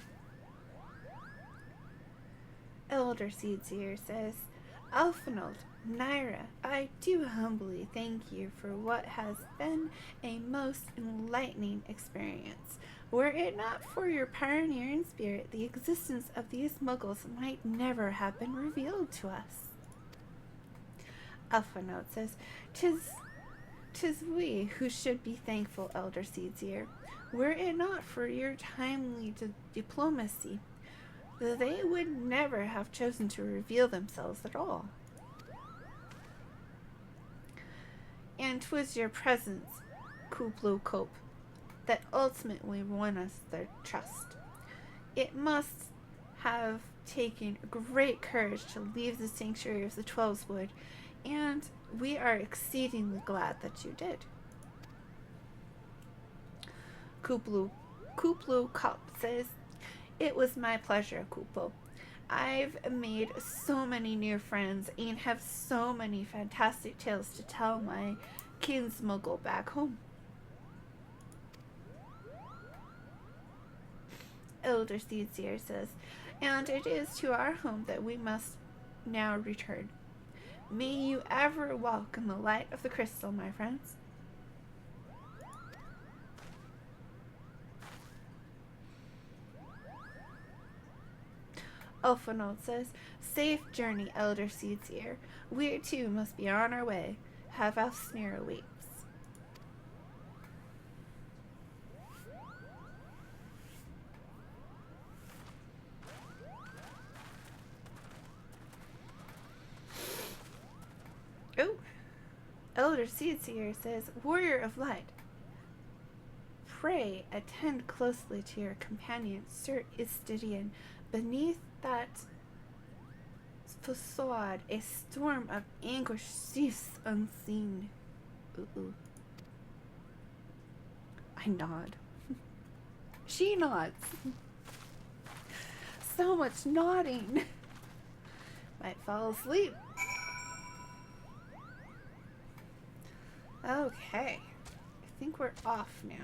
Elder Seedseer says, "Ulfenold, Nyra, I do humbly thank you for what has been a most enlightening experience. Were it not for your pioneering spirit, the existence of these muggles might never have been revealed to us." Ulfenold says, "'Tis we who should be thankful, Elder Seedseer. Were it not for your timely diplomacy, they would never have chosen to reveal themselves at all. And 'twas your presence, Kuplu Cope, that ultimately won us their trust. It must have taken great courage to leave the sanctuary of the Twelveswood, and we are exceedingly glad that you did." Kuplu Cop says, "It was my pleasure, Kupo. I've made so many new friends and have so many fantastic tales to tell my kinsmuggle back home." Elder Seedseer says, "And it is to our home that we must now return. May you ever walk in the light of the crystal, my friends." Ulfenold says, "Safe journey, Elder Seedseer. We too must be on our way. Heavensward awaits." Oh, Elder Seedseer says, "Warrior of Light, pray attend closely to your companion, Sir Istidian Beneath that facade, a storm of anguish seethes unseen. Ooh. I nod. She nods. So much nodding. Might fall asleep. Okay. I think we're off now.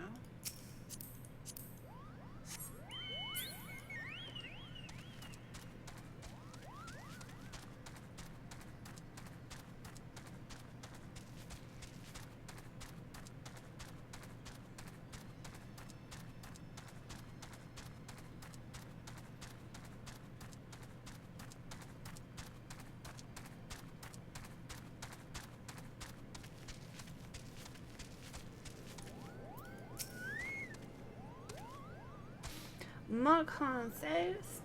Moghan says,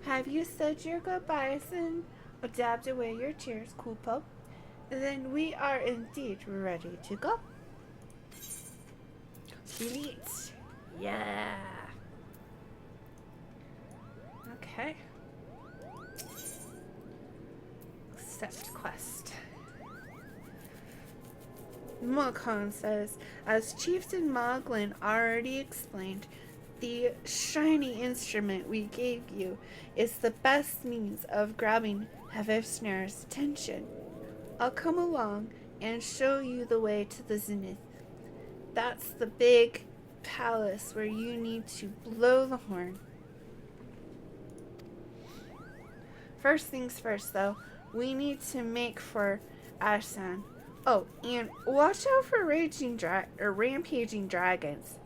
have you said your goodbyes and dabbed away your tears, Kupo? Then we are indeed ready to go. Sweet. Yeah. Okay. Accept quest. Moghan says, as Chieftain Moglin already explained, the shiny instrument we gave you is the best means of grabbing Heavensward's attention. I'll come along and show you the way to the Zenith. That's the big palace where you need to blow the horn. First things first, though, we need to make for Ashan. Oh, and watch out for rampaging dragons.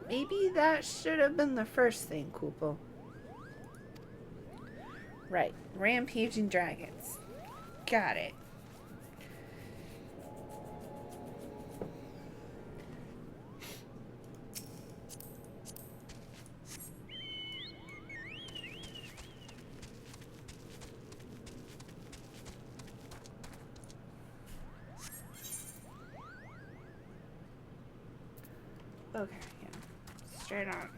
Maybe that should have been the first thing, Kupo. Right, rampaging dragons. Got it. Okay, yeah. Straight on.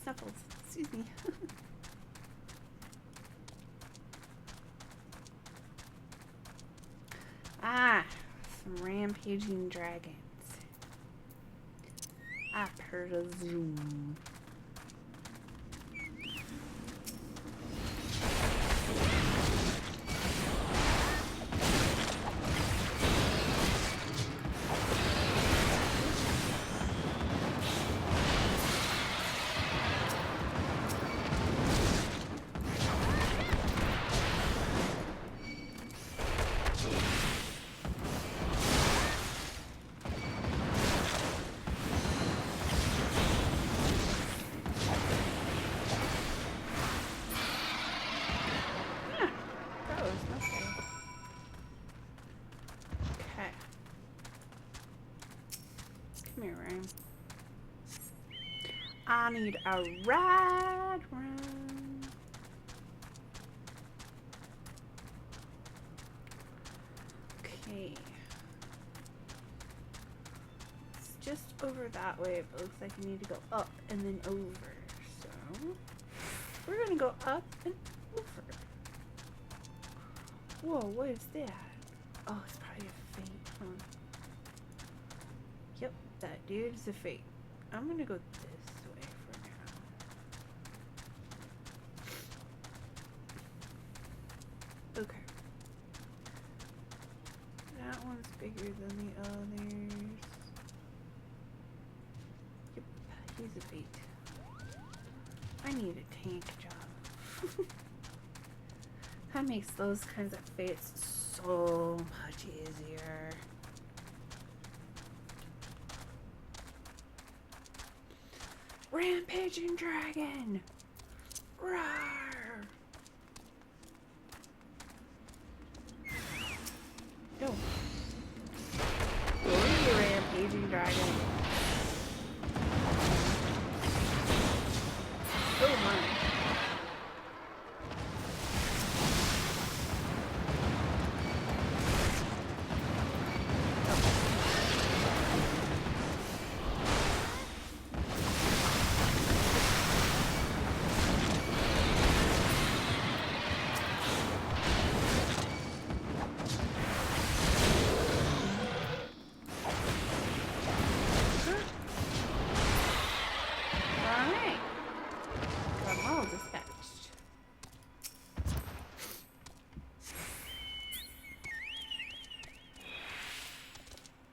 Snuffles. Excuse me. Some rampaging dragons. I presume. I need a ride run. Okay. It's just over that way, but it looks like you need to go up and then over. So, we're gonna go up and over. Whoa, what is that? Oh, it's probably a fate, huh? Yep, that dude's a fate. I'm gonna go this way for now. Okay. That one's bigger than the others. Yep, he's a fate. I need a tank job. That makes those kinds of fates so much easier. Rampaging dragon! Roar! Go. Go, you rampaging dragon. Oh my.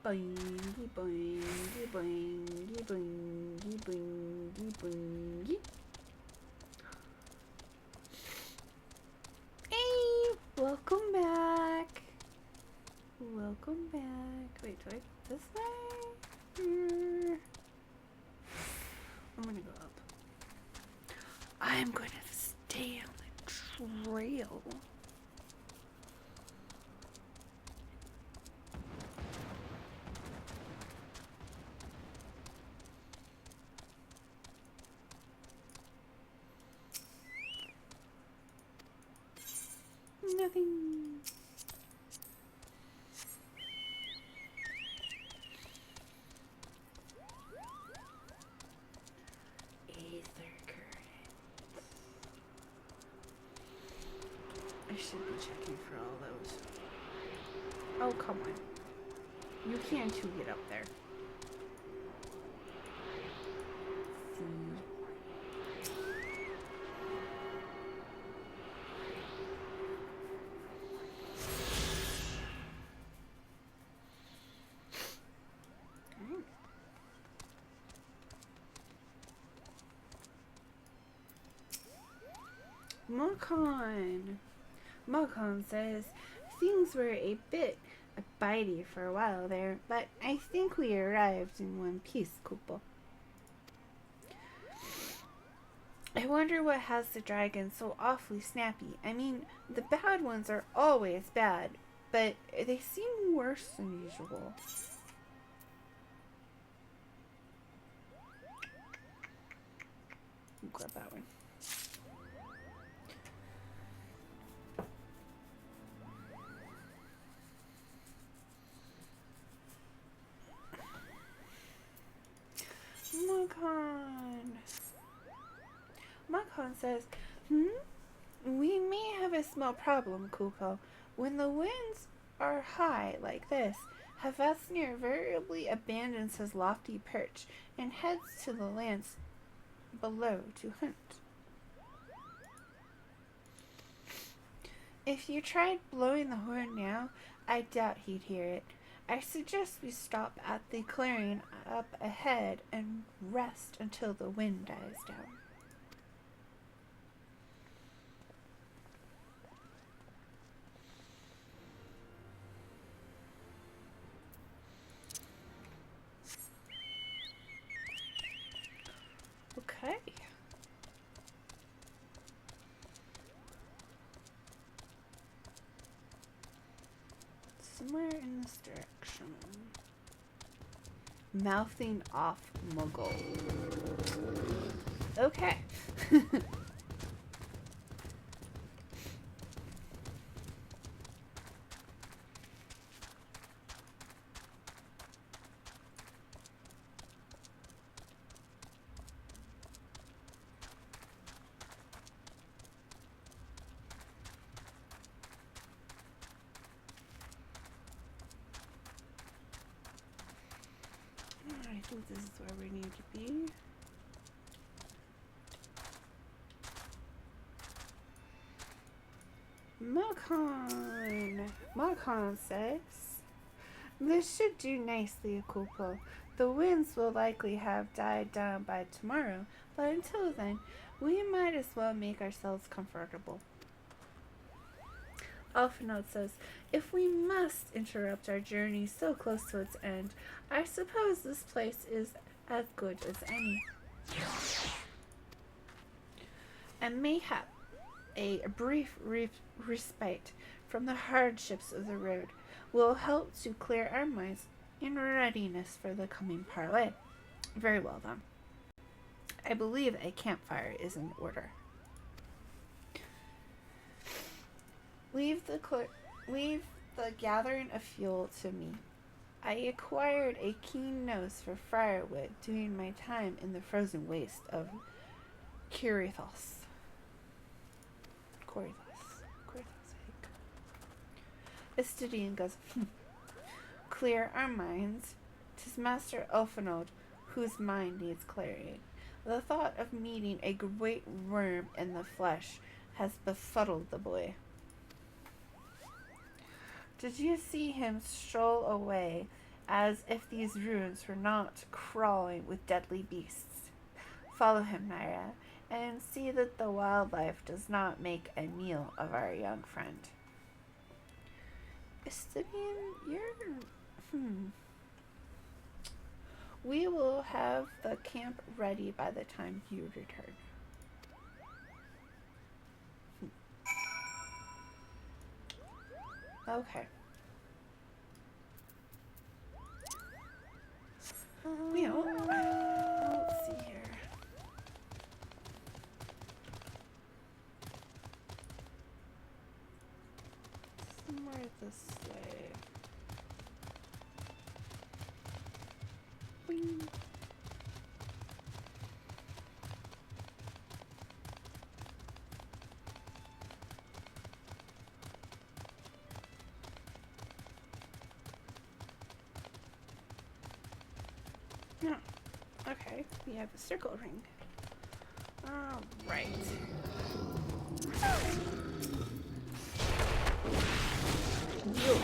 Boingy, boingy, boingy, boingy, boingy, boingy. Hey, welcome back. Welcome back. Wait, do I go this way? I'm gonna go up. I'm going to stay on the trail. Nothing. I should be checking for all those. Oh, come on. You can too get up there. Moghan. Moghan says things were a bit bitey for a while there, but I think we arrived in one piece, Kupo. I wonder what has the dragon so awfully snappy. I mean, the bad ones are always bad, but they seem worse than usual. I'll grab that one. Moghan says, we may have a small problem, Kupo. When the winds are high like this, Heavensward variably abandons his lofty perch and heads to the lands below to hunt. If you tried blowing the horn now, I doubt he'd hear it. I suggest we stop at the clearing up ahead and rest until the wind dies down. Okay. Somewhere in this direction. Mouthing off Mogul. Okay. I think this is where we need to be. Moghan says, this should do nicely, Kupo. The winds will likely have died down by tomorrow, but until then, we might as well make ourselves comfortable. Wulfenshade says, if we must interrupt our journey so close to its end, I suppose this place is as good as any. And mayhap a brief respite from the hardships of the road will help to clear our minds in readiness for the coming parley. Very well then. I believe a campfire is in order. Leave the gathering of fuel to me. I acquired a keen nose for firewood during my time in the frozen waste of Coriathos, I think. Estudian goes, clear our minds. 'Tis Master Wulfenshade whose mind needs clearing. The thought of meeting a great worm in the flesh has befuddled the boy. Did you see him stroll away as if these ruins were not crawling with deadly beasts. Follow him, Nyra, and see that the wildlife does not make a meal of our young friend. Estivian, We will have the camp ready by the time you return. Okay. Let's see here. Somewhere this way. Wing. No. Okay, we have a circle ring. Alright. Yo.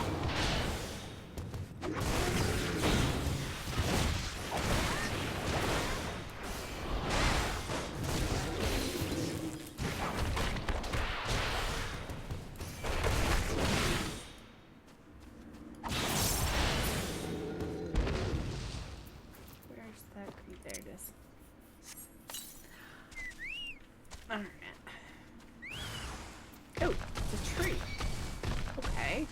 There it is. Alright. Oh, it's a tree. Okay.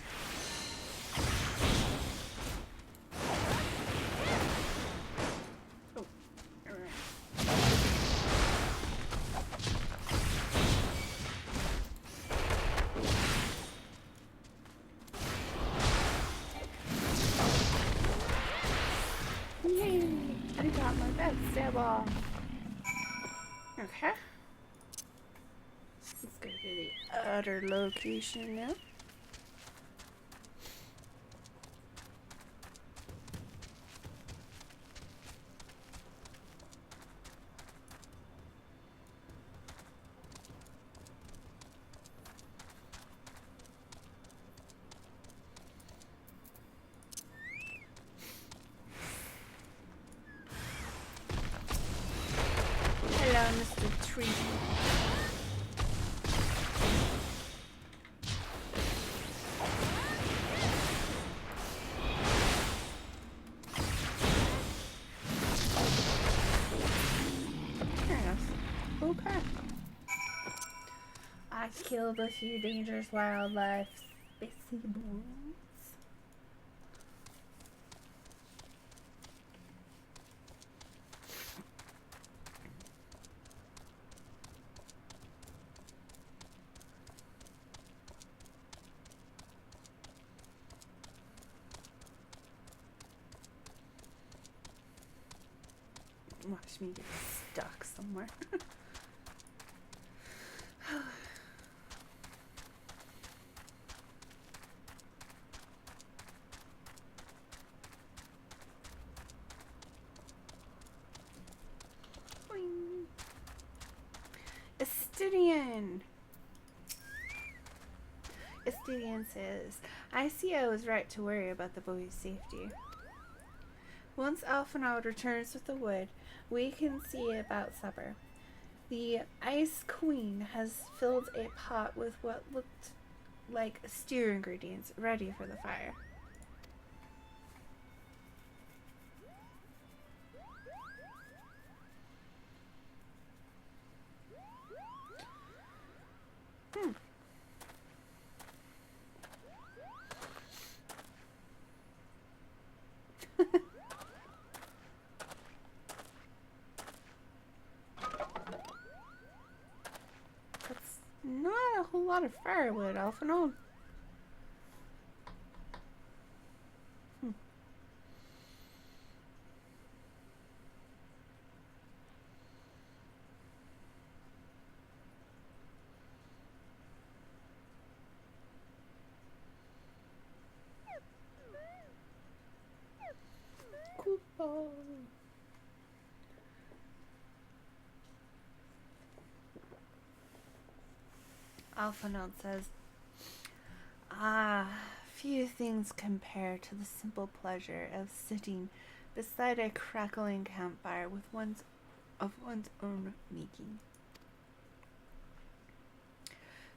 Oh, alright. Yay! I got my best stabber. Okay. Let's go to the other location now. Hello, Mr. Tree. Yes. Okay. I killed a few dangerous wildlife species. Watch me get stuck somewhere. Boing. Estidian! Estidian says, I see I was right to worry about the boy's safety. Once Alphinaud returns with the wood, we can see about supper. The Ice Queen has filled a pot with what looked like stew ingredients ready for the fire. Not a whole lot of firewood, Alphinaud. Cool. Alphinaud says, few things compare to the simple pleasure of sitting beside a crackling campfire with one's own making.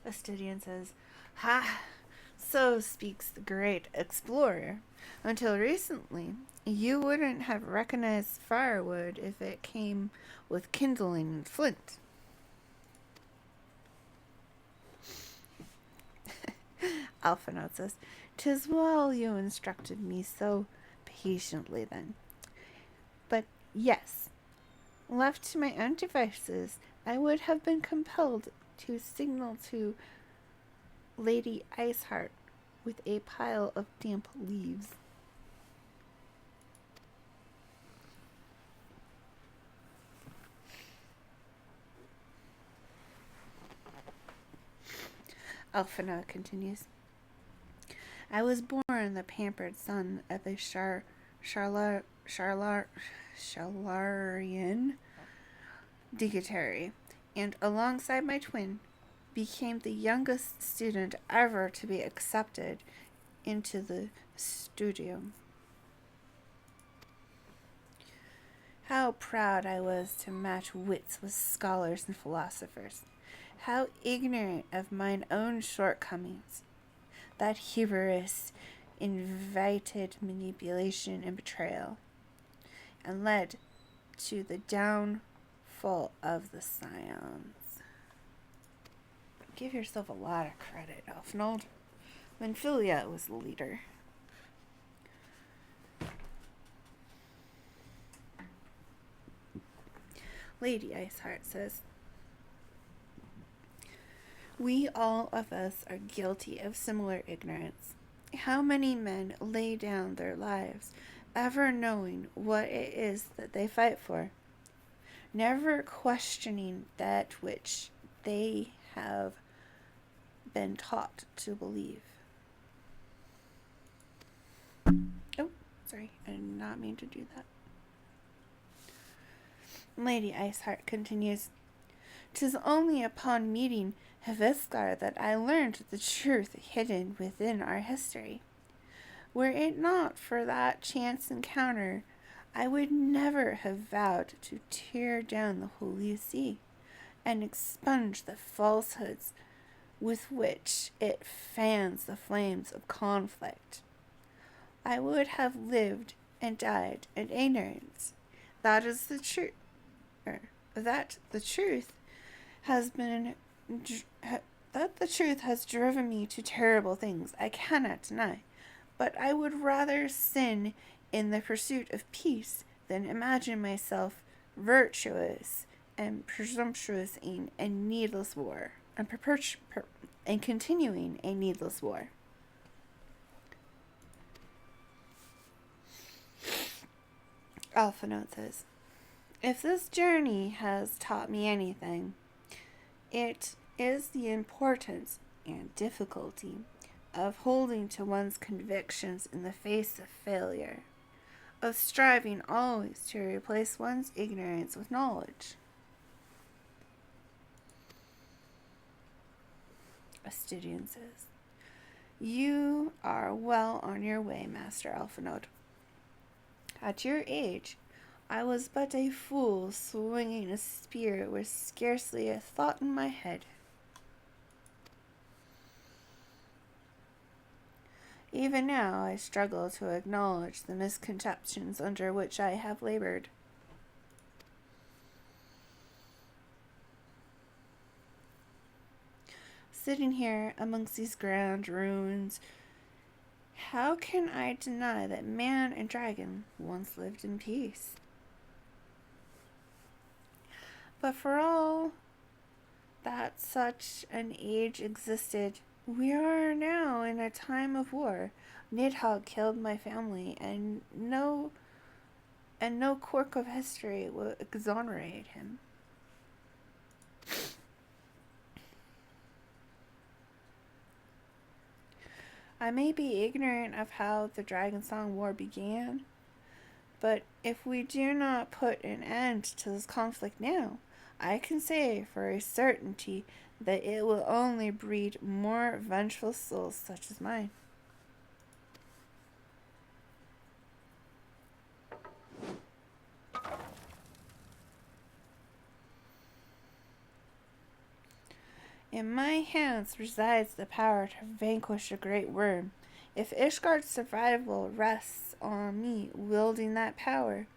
Astidian says, "Ha! So speaks the great explorer. Until recently, you wouldn't have recognized firewood if it came with kindling and flint." Alphinaud says, "'Tis well you instructed me so patiently then. But yes, left to my own devices, I would have been compelled to signal to Lady Iceheart with a pile of damp leaves." Alphinaud continues, "I was born the pampered son of a Shalarian dignitary, and alongside my twin, became the youngest student ever to be accepted into the studio. How proud I was to match wits with scholars and philosophers. How ignorant of mine own shortcomings. That hubris invited manipulation and betrayal, and led to the downfall of the scions." Give yourself a lot of credit, Alphinaud. Menphilia was the leader. Lady Iceheart says, "We all of us are guilty of similar ignorance. How many men lay down their lives, ever knowing what it is that they fight for, never questioning that which they have been taught to believe." Oh, sorry, I did not mean to do that. Lady Iceheart continues, "'Tis only upon meeting Heavensward that I learned the truth hidden within our history. Were it not for that chance encounter, I would never have vowed to tear down the Holy See and expunge the falsehoods with which it fans the flames of conflict. I would have lived and died in ignorance. That the truth has driven me to terrible things, I cannot deny. But I would rather sin in the pursuit of peace than imagine myself virtuous and presumptuous in a needless war, and continuing a needless war." Alphinaud says, "If this journey has taught me anything, it is the importance and difficulty of holding to one's convictions in the face of failure, of striving always to replace one's ignorance with knowledge." Astidian says, "You are well on your way, Master Alphinaud. At your age, I was but a fool swinging a spear with scarcely a thought in my head. Even now I struggle to acknowledge the misconceptions under which I have labored. Sitting here amongst these grand ruins, how can I deny that man and dragon once lived in peace? But for all that such an age existed, we are now in a time of war. Nidhogg killed my family, and no quirk of history will exonerate him. I may be ignorant of how the Dragonsong War began, but if we do not put an end to this conflict now, I can say for a certainty that it will only breed more vengeful souls such as mine." In my hands resides the power to vanquish a great Wyrm. If Ishgard's survival rests on me wielding that power,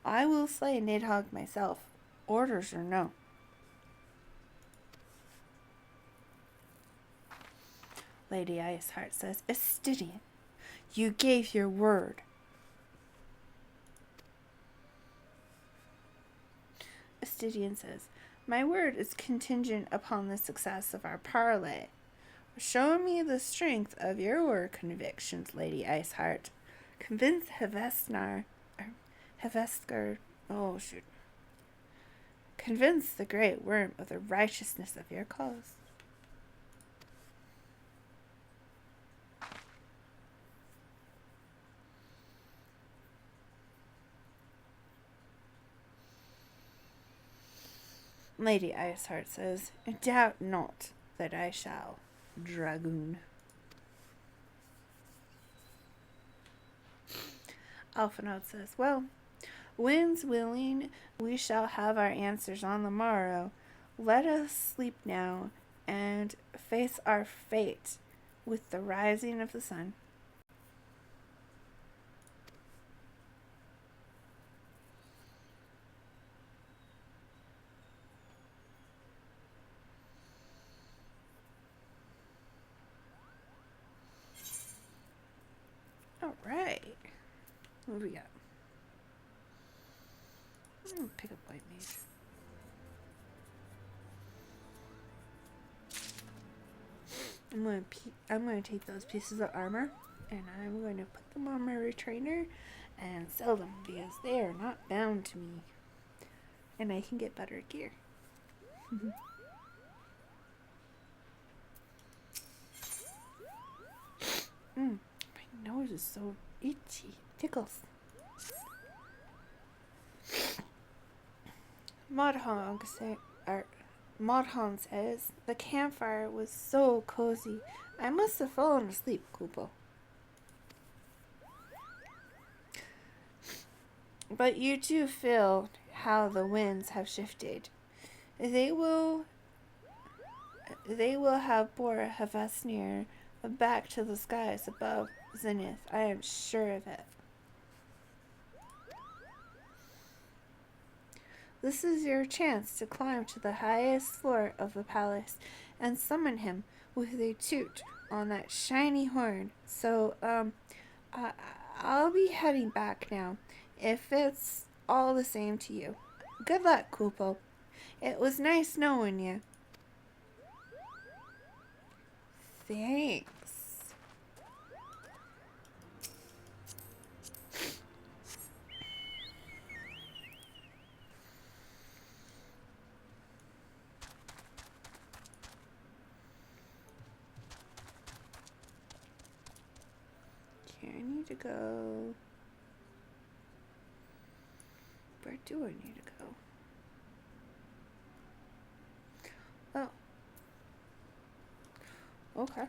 I will slay Nidhogg myself, orders or no. Lady Iceheart says, Estidian, you gave your word. Estidian says, my word is contingent upon the success of our parley. Show me the strength of your convictions, Lady Iceheart. Convince Hevesgard, convince the great Wyrm of the righteousness of your cause. Lady Iceheart says, doubt not that I shall, dragoon. Alphinaud says, well, when's willing, we shall have our answers on the morrow. Let us sleep now and face our fate with the rising of the sun. Alright. What do we got? I'm gonna pick up White Mage. I'm gonna take those pieces of armor and I'm going to put them on my retainer and sell them because they are not bound to me. And I can get better gear. My nose is so itchy. Tickles. Moghan says, the campfire was so cozy. I must have fallen asleep, Kupo. But you do feel how the winds have shifted. They will have bore Heavensward back to the skies above Zenith. I am sure of it. This is your chance to climb to the highest floor of the palace and summon him with a toot on that shiny horn. So, I'll be heading back now, if it's all the same to you. Good luck, Kupo. It was nice knowing you. Thanks. Okay, I need to go. Where do I need to go? Oh. Okay.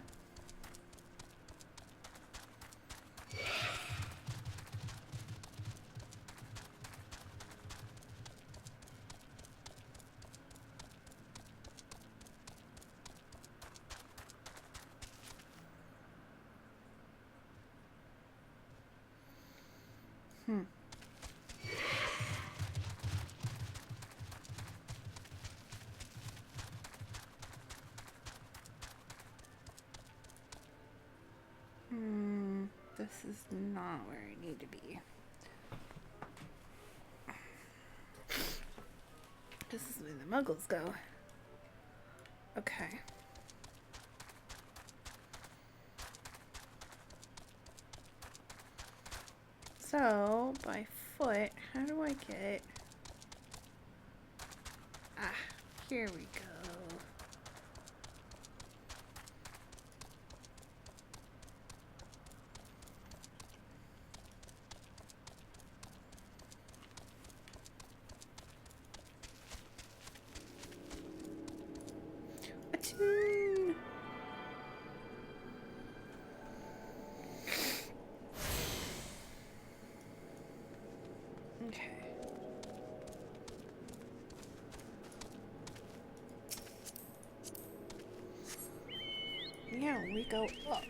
This is not where I need to be. This is where the Muggles go. Okay. So, by foot, how do I get... Ah, here we go. Okay. we go up.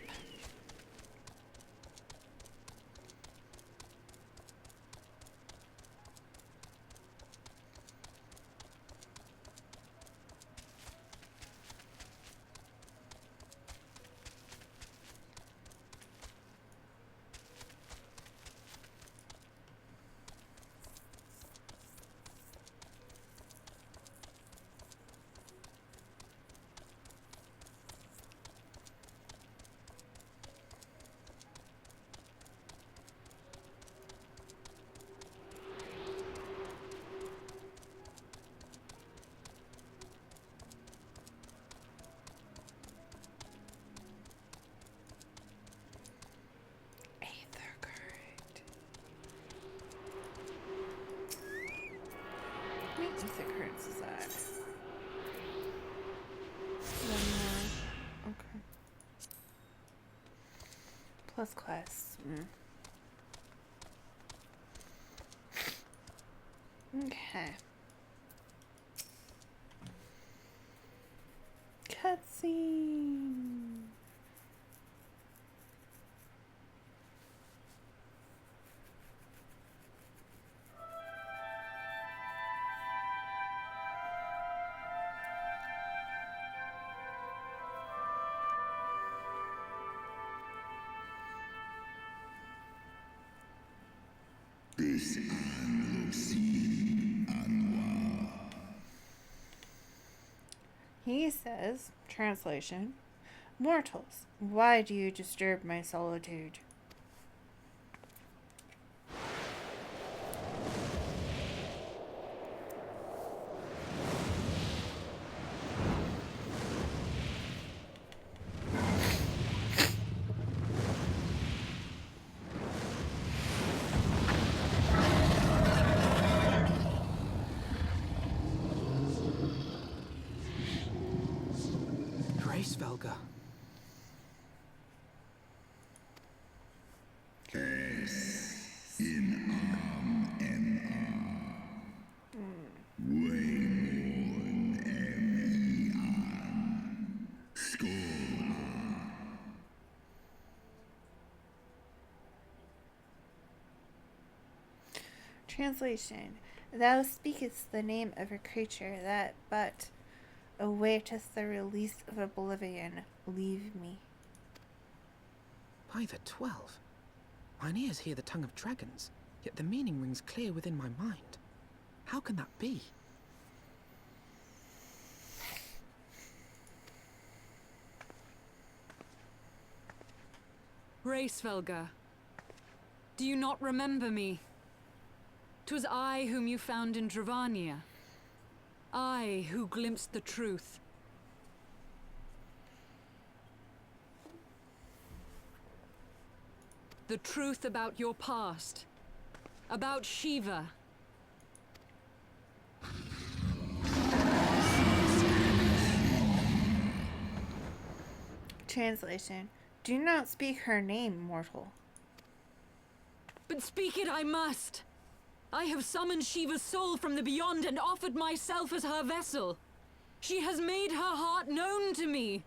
The current society. One more. Okay. Plus quests. Okay. Cutscene. He says, translation, "Mortals, why do you disturb my solitude?" Svelga. Translation, thou speakest the name of a creature that but awaiteth the release of oblivion. Leave me. By the 12. Mine ears hear the tongue of dragons, yet the meaning rings clear within my mind. How can that be? Racevelga, do you not remember me? 'Twas I whom you found in Dravania. I who glimpsed the truth. The truth about your past. About Shiva. Translation, do not speak her name, mortal. But speak it I must. I have summoned Shiva's soul from the beyond and offered myself as her vessel. She has made her heart known to me.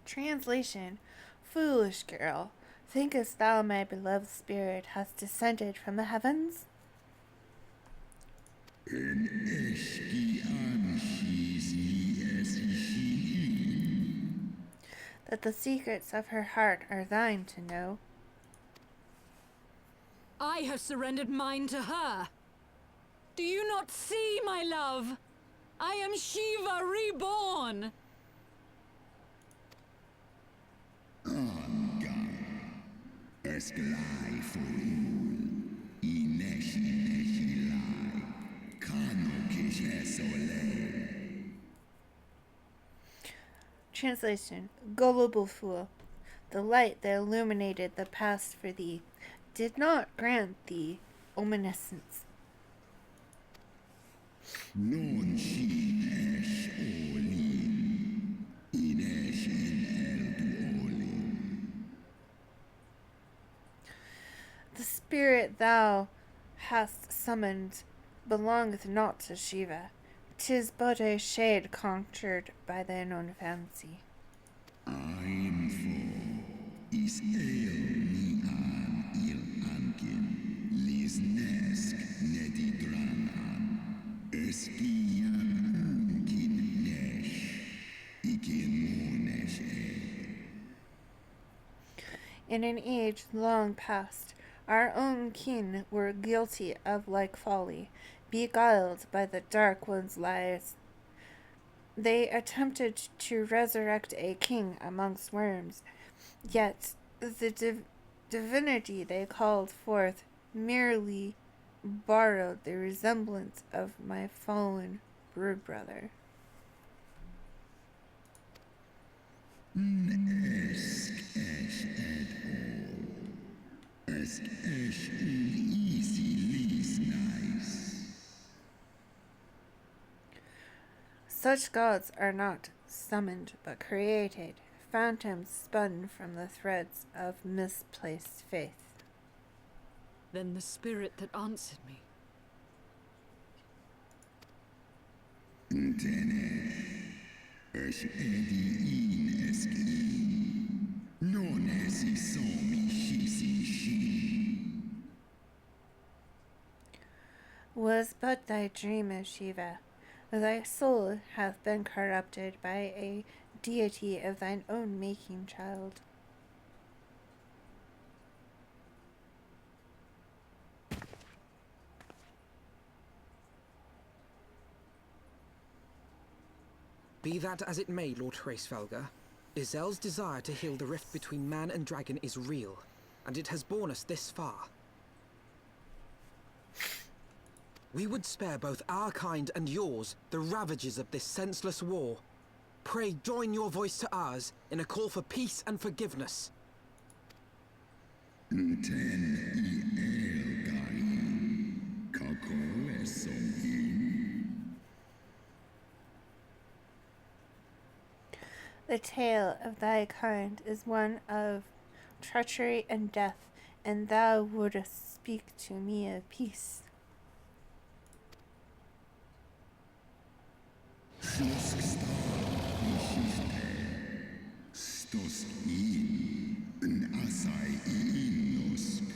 Translation, foolish girl, thinkest thou my beloved spirit has descended from the heavens? That the secrets of her heart are thine to know. I have surrendered mine to her. Do you not see, my love? I am Shiva reborn. Translation, gullible fool, the light that illuminated the past for thee did not grant thee omniscience. spirit thou hast summoned belongeth not to Shiva. 'Tis but a shade conjured by thine own fancy. I'm for is ni an il ankin lisnesk nedidranan espian unkin nesh ikin monesh In an age long past, our own kin were guilty of like folly, beguiled by the Dark One's lies. They attempted to resurrect a king amongst worms, yet the divinity they called forth merely borrowed the resemblance of my fallen brood brother. Esk esh ed all. Esk esh easy least nice. Such gods are not summoned but created, phantoms spun from the threads of misplaced faith. Then the spirit that answered me. Tenesh. Esh edi in esk in. Non esi somi shisi shin. Was but thy dream of Shiva. Thy soul hath been corrupted by a deity of thine own making, child. Be that as it may, Lord Hraesvelga, Izel's desire to heal the rift between man and dragon is real, and it has borne us this far. We would spare both our kind and yours the ravages of this senseless war. Pray join your voice to ours in a call for peace and forgiveness. Ten el garin. Kakole som The tale of thy kind is one of treachery and death, and thou wouldst speak to me of peace. Slosk star Stos in asai in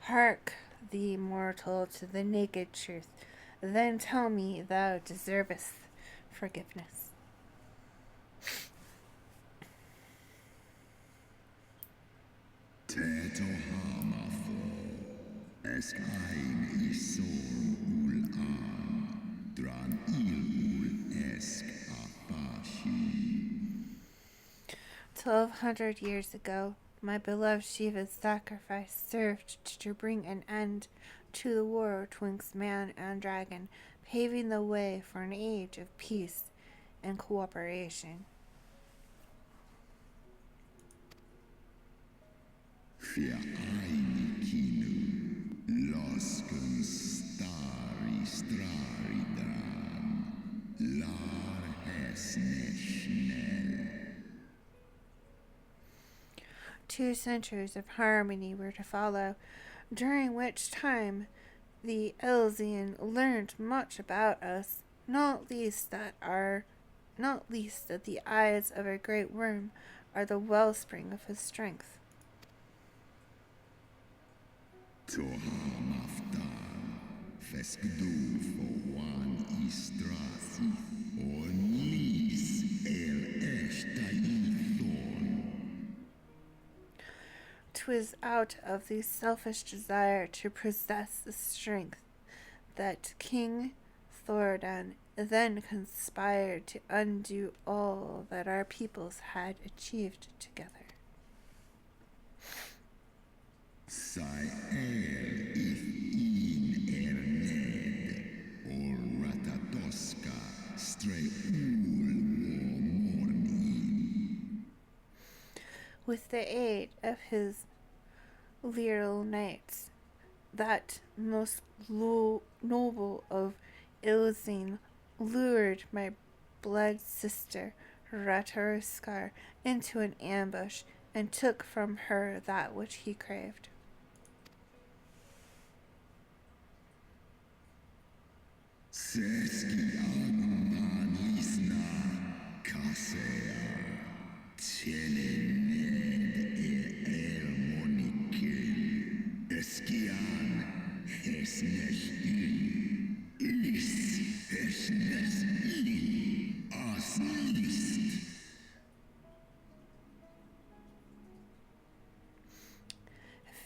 Hark thee, mortal, to the naked truth. Then tell me thou deservest forgiveness. Teto hamafo. Esk ein isor ul an. Dran il ul esk apashi. 1,200 years ago, my beloved Shiva's sacrifice served to bring an end to the war twixt man and dragon, paving the way for an age of peace and cooperation. Fia ein kinu. Losken stari strari dran. Lar hesne schnell. 2 centuries of harmony were to follow, during which time the Elzian learned much about us, not least that the eyes of a great worm are the wellspring of his strength. Toha maftal. Feskdu for one istrasi. On lis el eshtai thorn. 'Twas out of the selfish desire to possess the strength that King Thoradon then conspired to undo all that our peoples had achieved together. Sai el if in erned. Or ratatoska. Stray ul morning. With the aid of his Lear knights, that most noble of Ilzine lured my blood sister Rataruskar into an ambush and took from her that which he craved.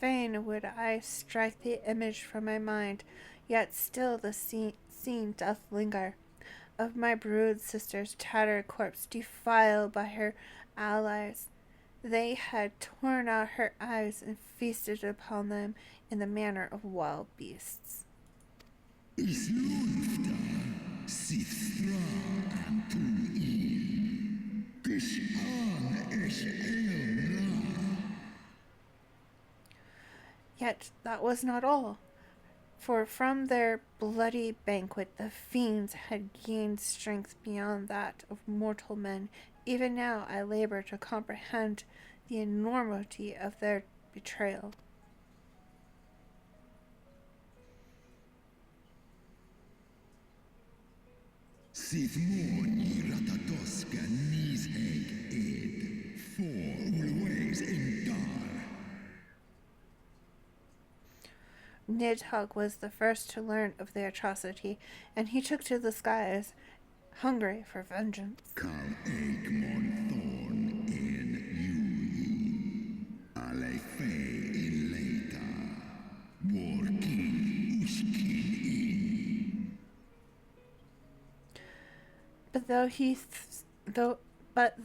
Fain would I strike the image from my mind, yet still the scene doth linger, of my brood sister's tattered corpse defiled by her allies. They had torn out her eyes and feasted upon them in the manner of wild beasts. Yet that was not all, for from their bloody banquet the fiends had gained strength beyond that of mortal men. Even now I labor to comprehend the enormity of their betrayal. Nidhogg was the first to learn of the atrocity, and he took to the skies, hungry for vengeance. But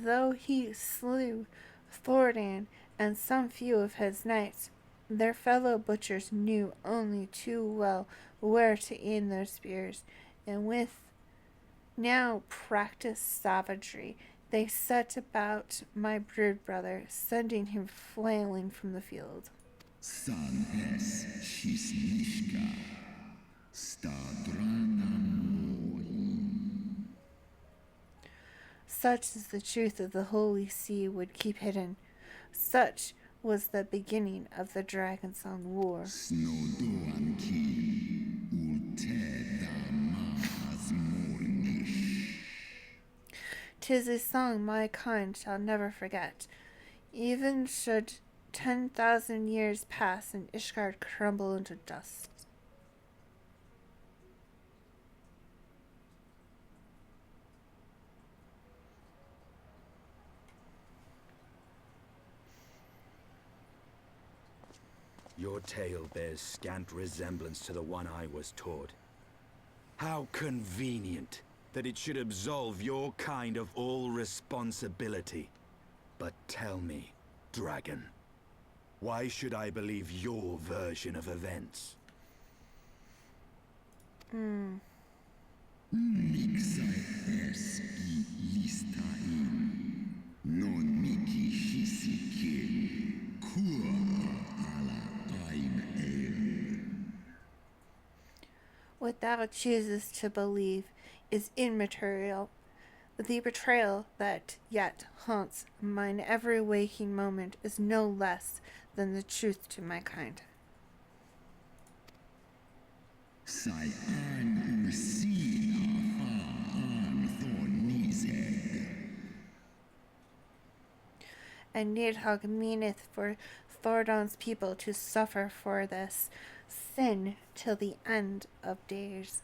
though he slew Thordan and some few of his knights, their fellow butchers knew only too well where to aim their spears, and with now practiced savagery they set about my brood brother, sending him flailing from the field. Such is the truth of the Holy Sea would keep hidden. Such was the beginning of the Dragonsong War. Tis a song my kind shall never forget, even should 10,000 years pass and Ishgard crumble into dust. Your tale bears scant resemblance to the one I was taught. How convenient that it should absolve your kind of all responsibility. But tell me, dragon, why should I believe your version of events? What thou choosest to believe is immaterial. The betrayal that yet haunts mine every waking moment is no less than the truth to my kind. And Nidhogg meaneth for Thordan's people to suffer for this sin till the end of days.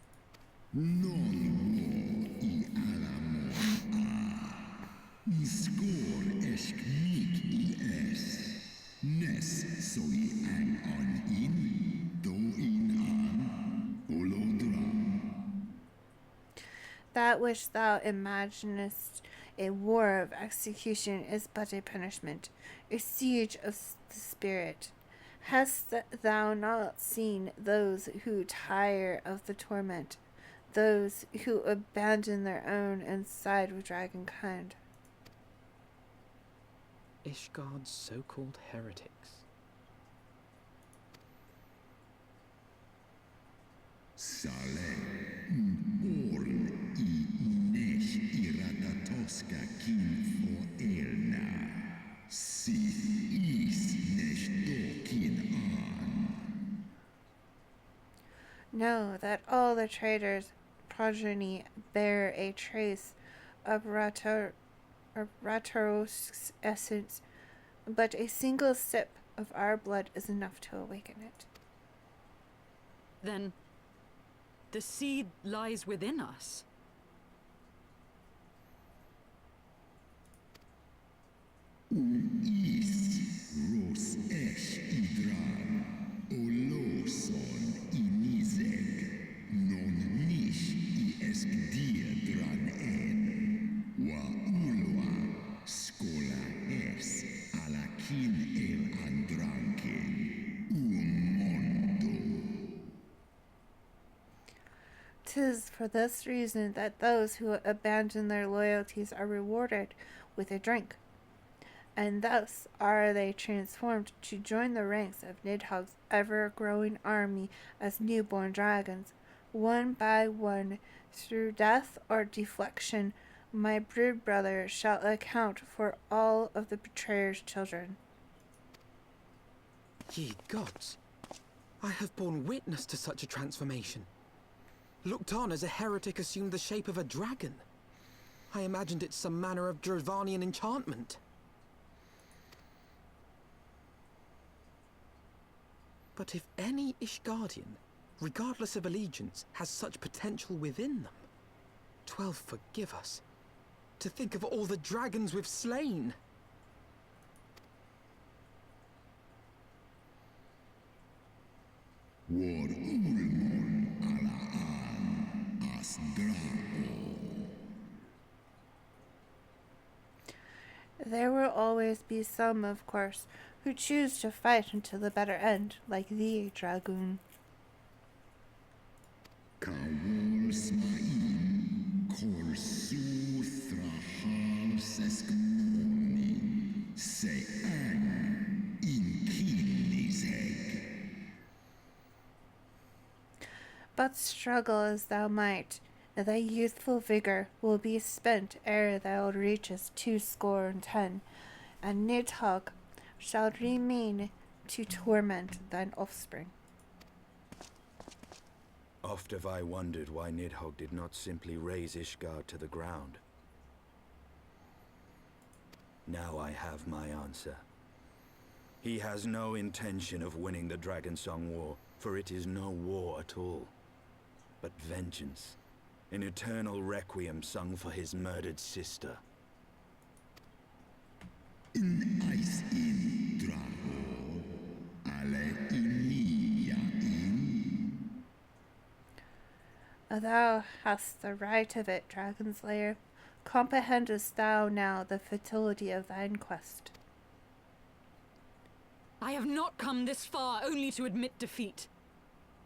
That which thou imaginest a war of execution is but a punishment, a siege of the spirit. Hast thou not seen those who tire of the torment, those who abandon their own and side with dragonkind? Ishgard's so-called heretics. Sith Know that all the traitors' progeny bear a trace of Ratosk's essence, but a single sip of our blood is enough to awaken it. Then the seed lies within us. Is Ros Esh Idran, Oloson Inizek, Non Nish I Eskdir Dran En, Wa Ulwa, Skola Es, Alakin El Andranke, Umondo. 'Tis for this reason that those who abandon their loyalties are rewarded with a drink, and thus are they transformed to join the ranks of Nidhogg's ever-growing army as newborn dragons. One by one, through death or deflection, my brood brother shall account for all of the betrayer's children. Ye gods, I have borne witness to such a transformation. Looked on as a heretic assumed the shape of a dragon. I imagined it some manner of Drovanian enchantment. But if any Ishgardian, regardless of allegiance, has such potential within them, 12 forgive us. To think of all the dragons we've slain! War Ulmon Alaan Asdrao. There will always be some, of course, who choose to fight until the better end, like thee, Dragoon. Kawol Smaim, Korsur Thrahal Seskmoni, Se'an, Inkinizeg. But struggle as thou might, thy youthful vigour will be spent ere thou reachest 210, and Nidhogg shall remain to torment thine offspring. Oft have I wondered why Nidhogg did not simply raze Ishgard to the ground. Now I have my answer. He has no intention of winning the Dragonsong War, for it is no war at all, but vengeance, an eternal requiem sung for his murdered sister. In Ice in Draho, Ale Inia in. Thou hast the right of it, Dragon's Lair. Comprehendest thou now the futility of thine quest? I have not come this far only to admit defeat.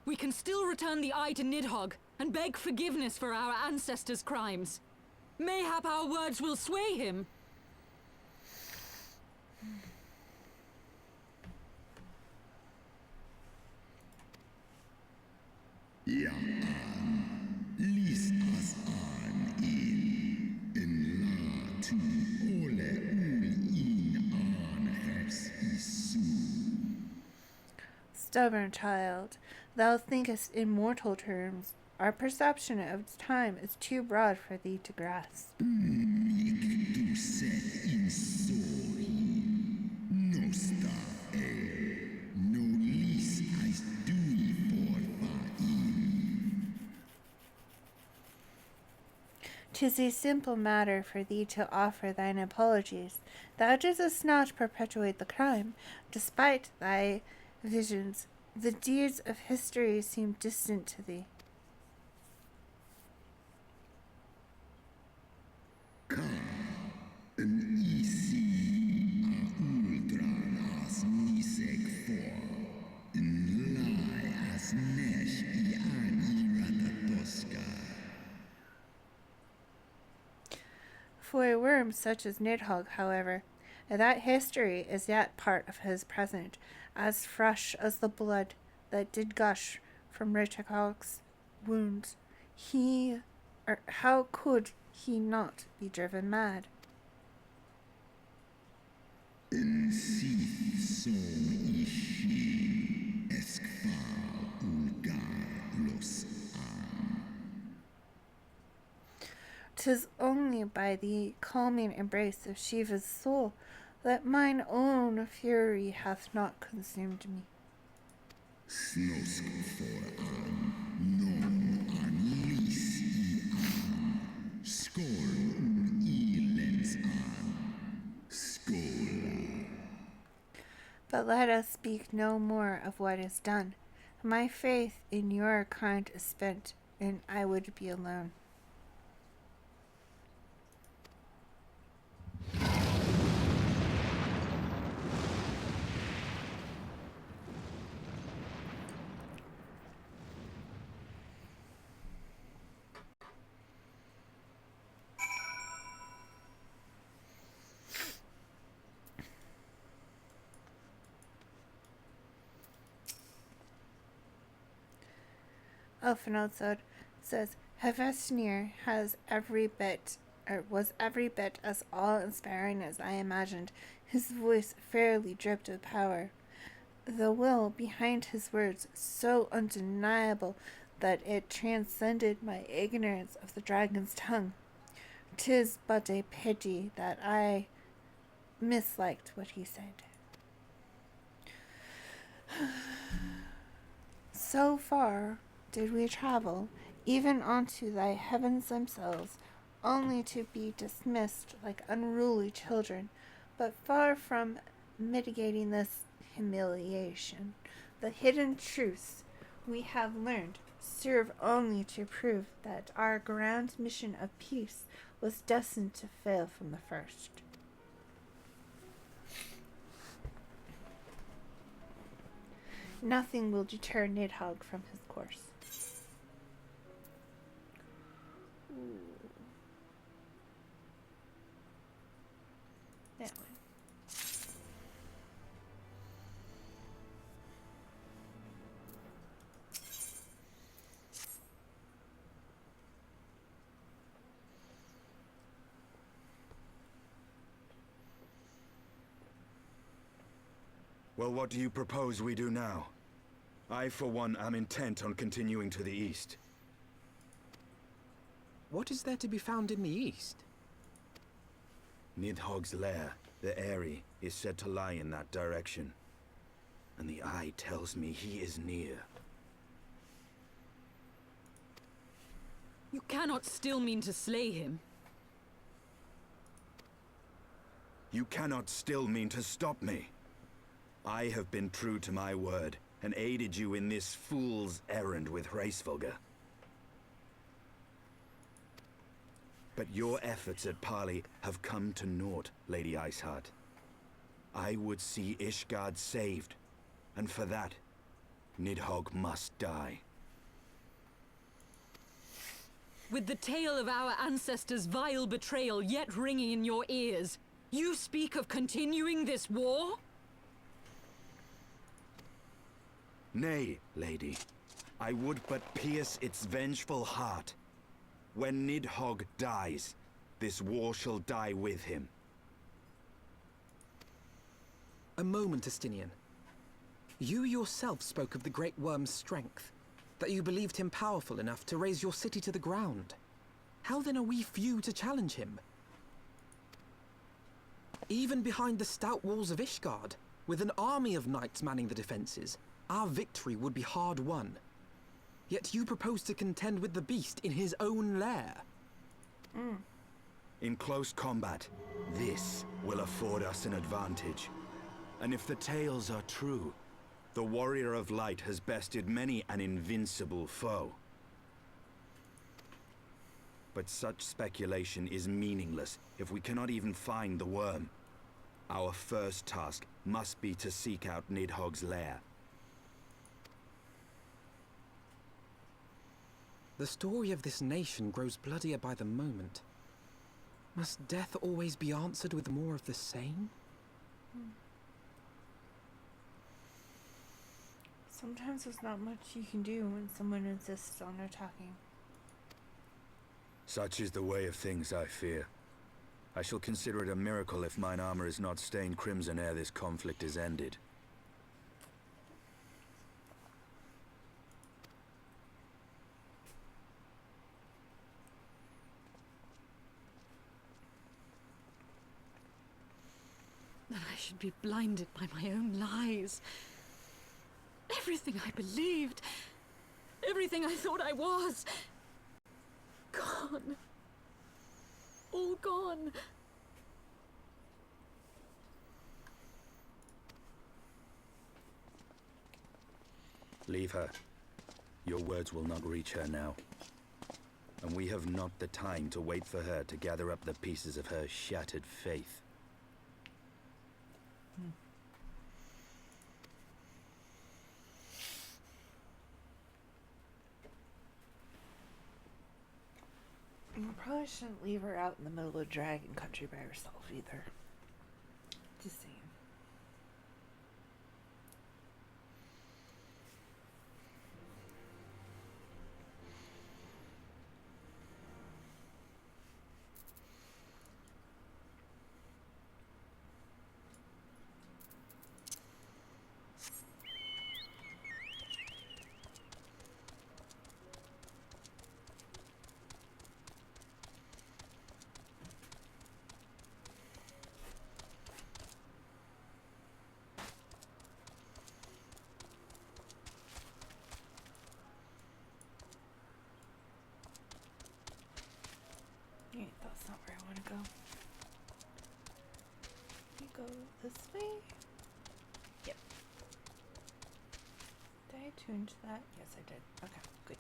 We can still return the eye to Nidhogg and beg forgiveness for our ancestors' crimes. Mayhap our words will sway him. Ja an, lis as an in la tu ole ul in an hes isu. Stubborn child, thou thinkest in mortal terms. Our perception of time is too broad for thee to grasp. Nik du set in sori, no sta no lis as dui forfa in. 'Tis a simple matter for thee to offer thine apologies. Thou didst not perpetuate the crime. Despite thy visions, the deeds of history seem distant to thee. Ka, an isi a uldran as nisek for, in lai as nesh I an iratatoska. For a worm such as Nidhogg, however, that history is yet part of his present, as fresh as the blood that did gush from Richard's wounds. How could he not be driven mad? In sith som ishi eskfa ulgar los 'Tis only by the calming embrace of Shiva's soul that mine own fury hath not consumed me. Snosk for non unleash Skål ilens Skål. But let us speak no more of what is done. My faith in your kind is spent, and I would be alone. Elfenward says Heavensward was every bit as awe-inspiring as I imagined. His voice fairly dripped with power. The will behind his words so undeniable that it transcended my ignorance of the dragon's tongue. 'Tis but a pity that I misliked what he said. So far did we travel, even onto thy heavens themselves, only to be dismissed like unruly children. But far from mitigating this humiliation, the hidden truths we have learned serve only to prove that our grand mission of peace was destined to fail from the first. Nothing will deter Nidhogg from his course. That one. Well, what do you propose we do now? I, for one, am intent on continuing to the east. What is there to be found in the east? Nidhogg's lair, the Eyrie, is said to lie in that direction. And the eye tells me he is near. You cannot still mean to slay him. You cannot still mean to stop me. I have been true to my word, and aided you in this fool's errand with Hraesvelgr. But your efforts at parley have come to naught, Lady Iceheart. I would see Ishgard saved, and for that, Nidhogg must die. With the tale of our ancestors' vile betrayal yet ringing in your ears, you speak of continuing this war? Nay, lady. I would but pierce its vengeful heart. When Nidhogg dies, this war shall die with him. A moment, Estinian. You yourself spoke of the Great Wyrm's strength, that you believed him powerful enough to raise your city to the ground. How then are we few to challenge him? Even behind the stout walls of Ishgard, with an army of knights manning the defenses, our victory would be hard won. Yet you propose to contend with the beast in his own lair. In close combat, this will afford us an advantage. And if the tales are true, the Warrior of Light has bested many an invincible foe. But such speculation is meaningless if we cannot even find the Wyrm. Our first task must be to seek out Nidhogg's lair. The story of this nation grows bloodier by the moment. Must death always be answered with more of the same? Sometimes there's not much you can do when someone insists on attacking. Such is the way of things, I fear. I shall consider it a miracle if mine armor is not stained crimson ere this conflict is ended. be blinded by my own lies. Everything I believed, everything I thought I was, gone. All gone. Leave her. Your words will not reach her now. And we have not the time to wait for her to gather up the pieces of her shattered faith. You probably shouldn't leave her out in the middle of Dragon Country by herself either. Just saying. Yeah, that's not where I want to go. You go this way? Yep. Did I attune to that? Yes, I did. Okay, good.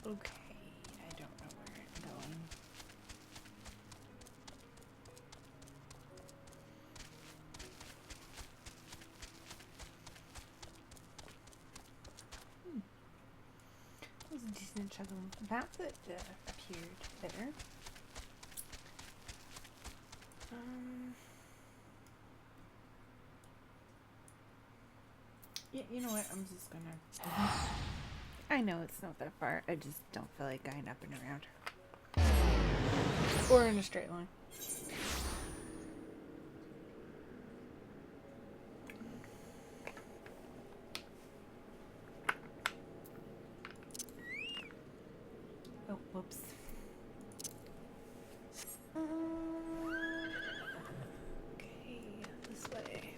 Okay, I don't know where it's going. That was a decent chunk of map that appeared there. Yeah, you know what? I'm just gonna. I know it's not that far. I just don't feel like going up and around. Or in a straight line. Oh, whoops. Okay, this way.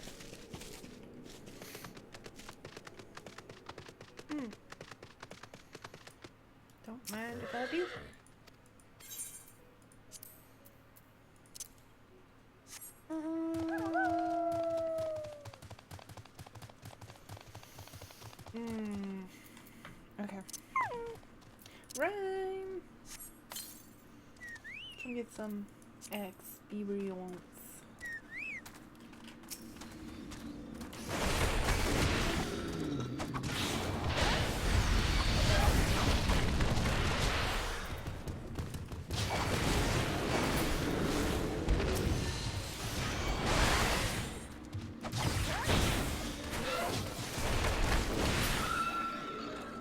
Don't mind if I do. Okay. Rhyme! Can get some experience.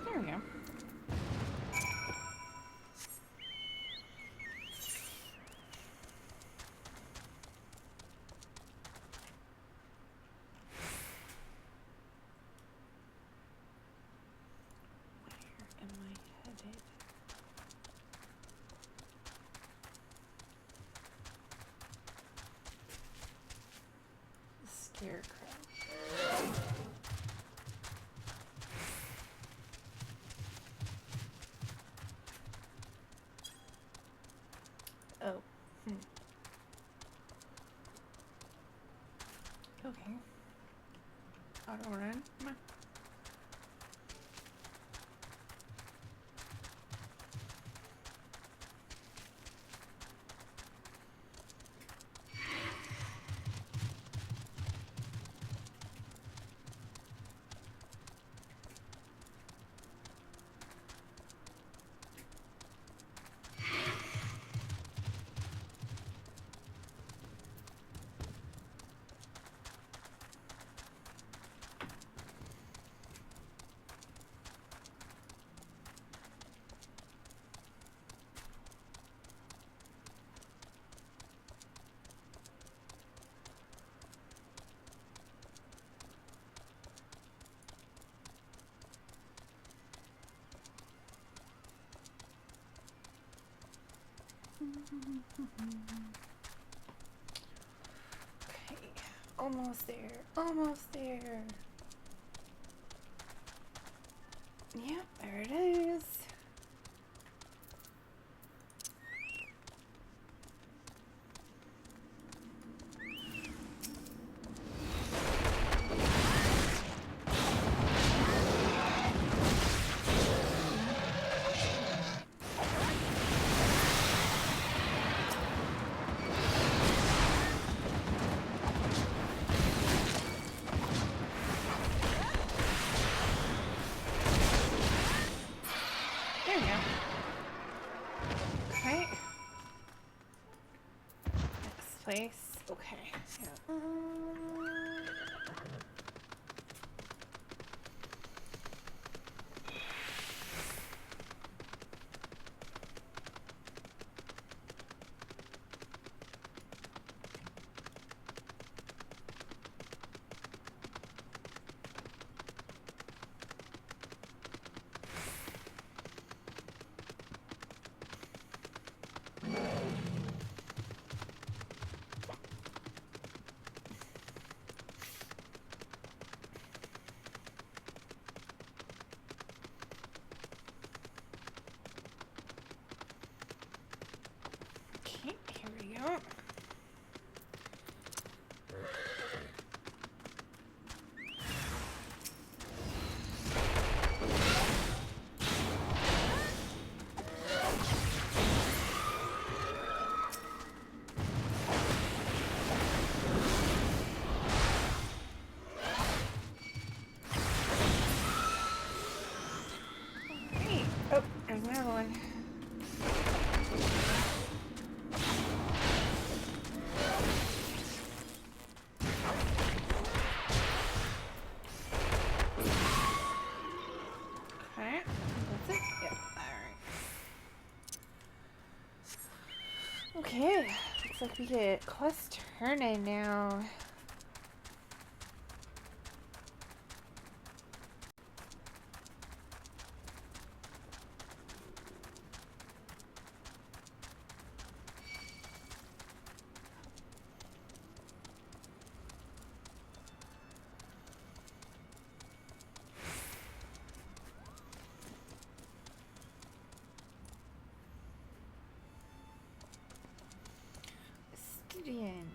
There we go. Where am I headed? The Scarecrow. Oh. Okay. Auto run. Come on. Okay, almost there. Almost there. Yep, there it is. There we go. Okay. Next place. Okay. Yeah. Okay, here we go. Alright. Oh, there's another one. Okay, that's it. Yep. Alright. Okay, looks like we get quest turning now. Stydian.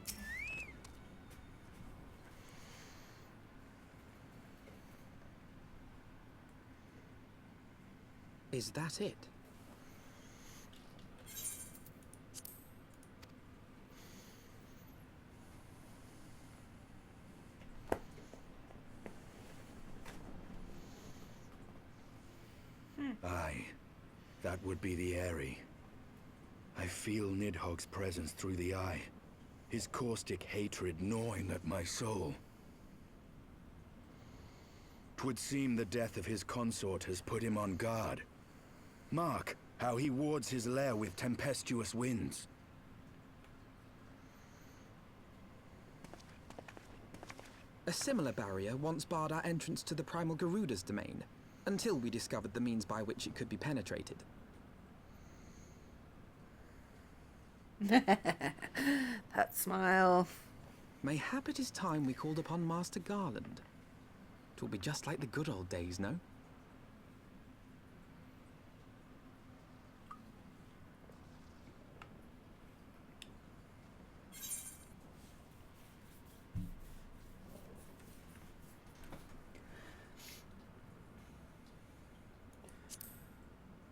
Is that it? Aye, that would be the Eyrie. I feel Nidhogg's presence through the eye, his caustic hatred gnawing at my soul. 'Twould seem the death of his consort has put him on guard. Mark how he wards his lair with tempestuous winds. A similar barrier once barred our entrance to the Primal Garuda's domain, until we discovered the means by which it could be penetrated. That smile. Mayhap it is time we called upon Master Garland. 'Twill be just like the good old days, no?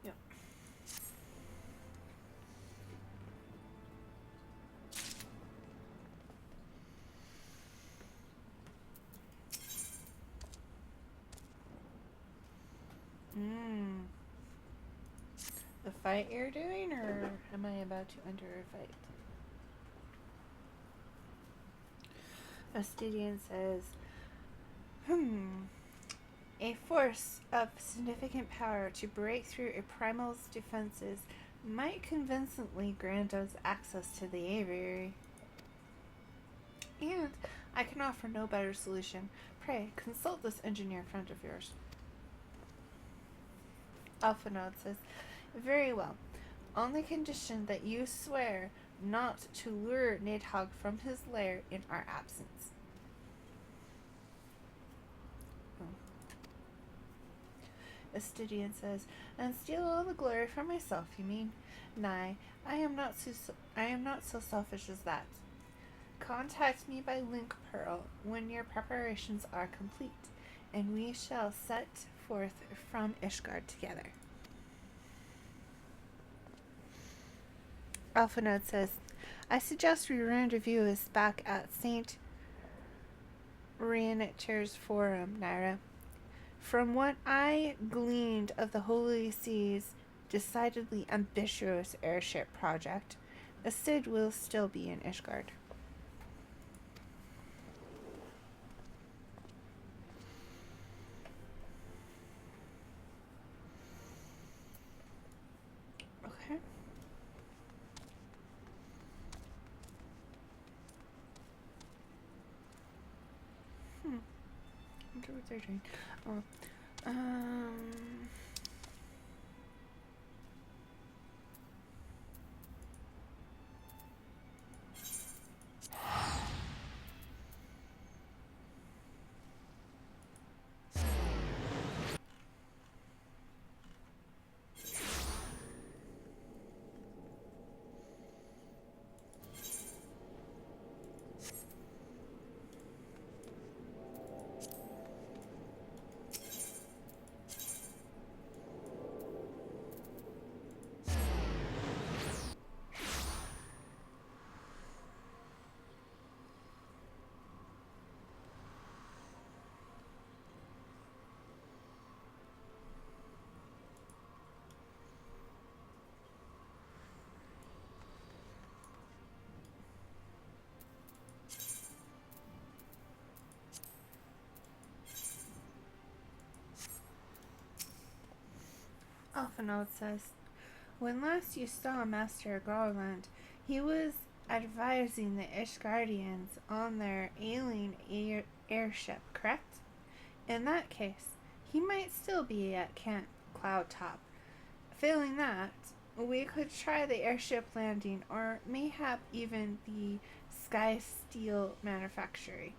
Yep. The fight you're doing, or am I about to enter a fight? Stydian says, a force of significant power to break through a primal's defenses might convincingly grant us access to the aviary. And I can offer no better solution. Pray, consult this engineer friend of yours. Alphanod says, very well. on the condition that you swear not to lure Nidhogg from his lair in our absence. Estidian says, and steal all the glory for myself, you mean? Nay, I am not so selfish as that. Contact me by link pearl when your preparations are complete, and we shall set forth from Ishgard together. Alphanode says, I suggest we rendezvous us back at St. Rianiter's Forum, Nyra. From what I gleaned of the Holy Sea's decidedly ambitious airship project, a Cid will still be in Ishgard. Okay. I wonder what they're doing. Oh. Alphanode says, when last you saw Master Garland, he was advising the Ishgardians on their alien airship, correct? In that case, he might still be at Camp Cloudtop. Failing that, we could try the airship landing, or mayhap even the Sky Steel manufactory.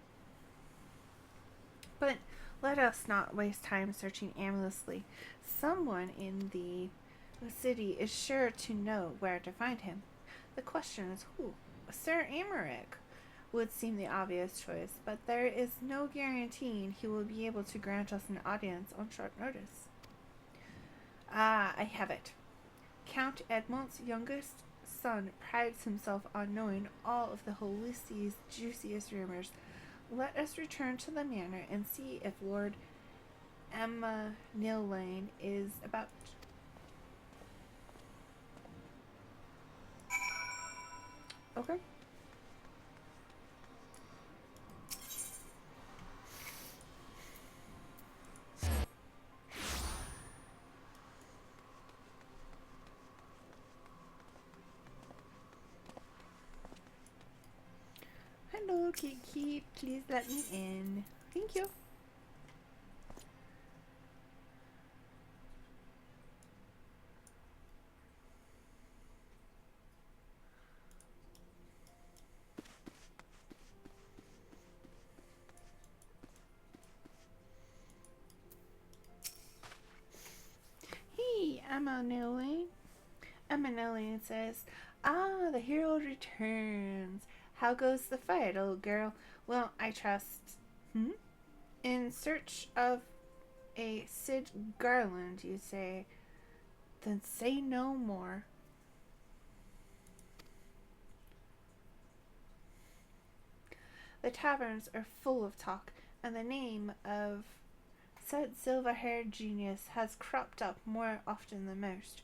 But let us not waste time searching aimlessly. Someone in the city is sure to know where to find him. The question is who? Sir Amaric would seem the obvious choice, but there is no guaranteeing he will be able to grant us an audience on short notice. Ah, I have it. Count Edmont's youngest son prides himself on knowing all of the Holy Sea's juiciest rumors. Let us return to the manor and see if Lord Emma Nillane is about. Okay. Hello, Kiki. Please let me in. Thank you. Hey, Emma Nillane. Emma Nillane says, ah, the hero returns. How goes the fight, old girl? Well, I trust. In search of a Cid Garland, you say? Then say no more. The taverns are full of talk, and the name of said silver-haired genius has cropped up more often than most.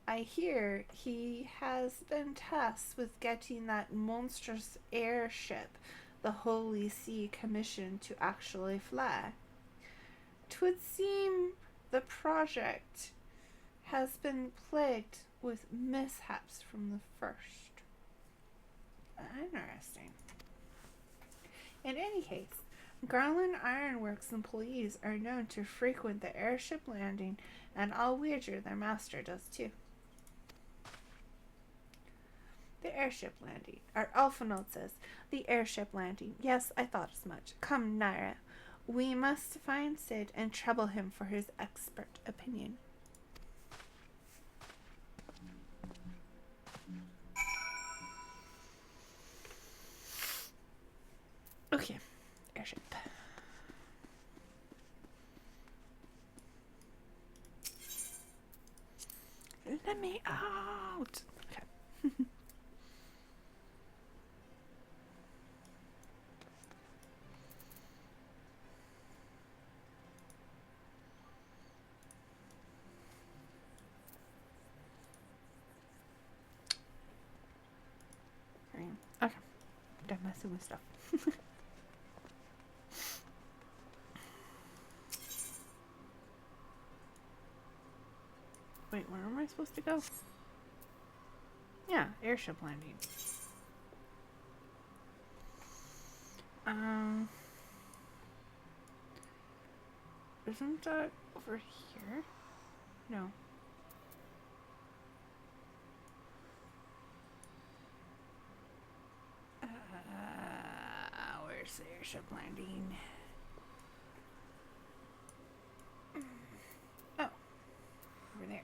I hear he has been tasked with getting that monstrous airship the Holy See commissioned to actually fly. 'Twould seem the project has been plagued with mishaps from the first. Interesting. In any case, Garland Ironworks employees are known to frequent the airship landing, and I'll wager their master does too. The airship landing. Our Alphinaud says, the airship landing. Yes, I thought as much. Come, Nyra. We must find Cid and trouble him for his expert opinion. Okay, airship. Let me out. Okay. Okay. Done messing with stuff. Wait, where am I supposed to go? Yeah, airship landing. Isn't that over here? No. Where's the airship landing? Oh, over there.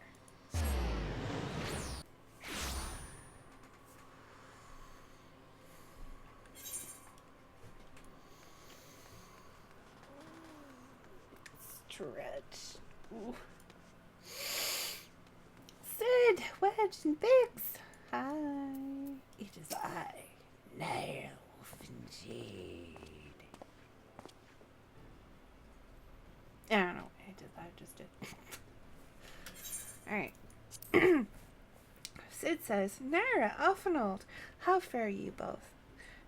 Stretch. Ooh. Cid, Wedge, and Biggs. Hi. It is I, Nyra Wulfenshade. I don't know. I just did. Alright. Cid says, Nyra, Alphinaud, how fare you both?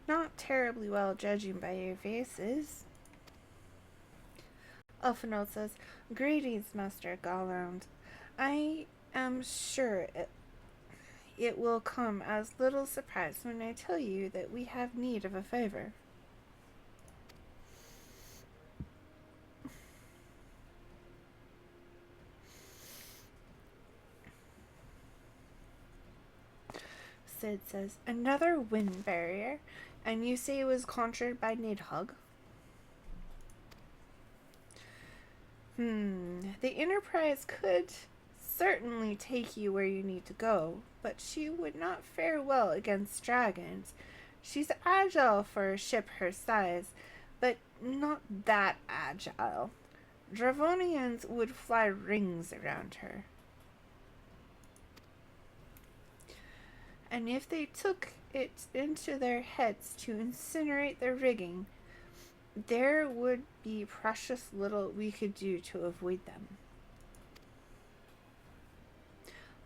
Not terribly well, judging by your faces. Alphinaud says, greetings, Master Galland. I am sure it will come as little surprise when I tell you that we have need of a favor. Cid says, another wind barrier, and you say it was conjured by Nidhogg? The Enterprise could certainly take you where you need to go, but she would not fare well against dragons. She's agile for a ship her size, but not that agile. Dravonians would fly rings around her. And if they took it into their heads to incinerate their rigging, there would be precious little we could do to avoid them.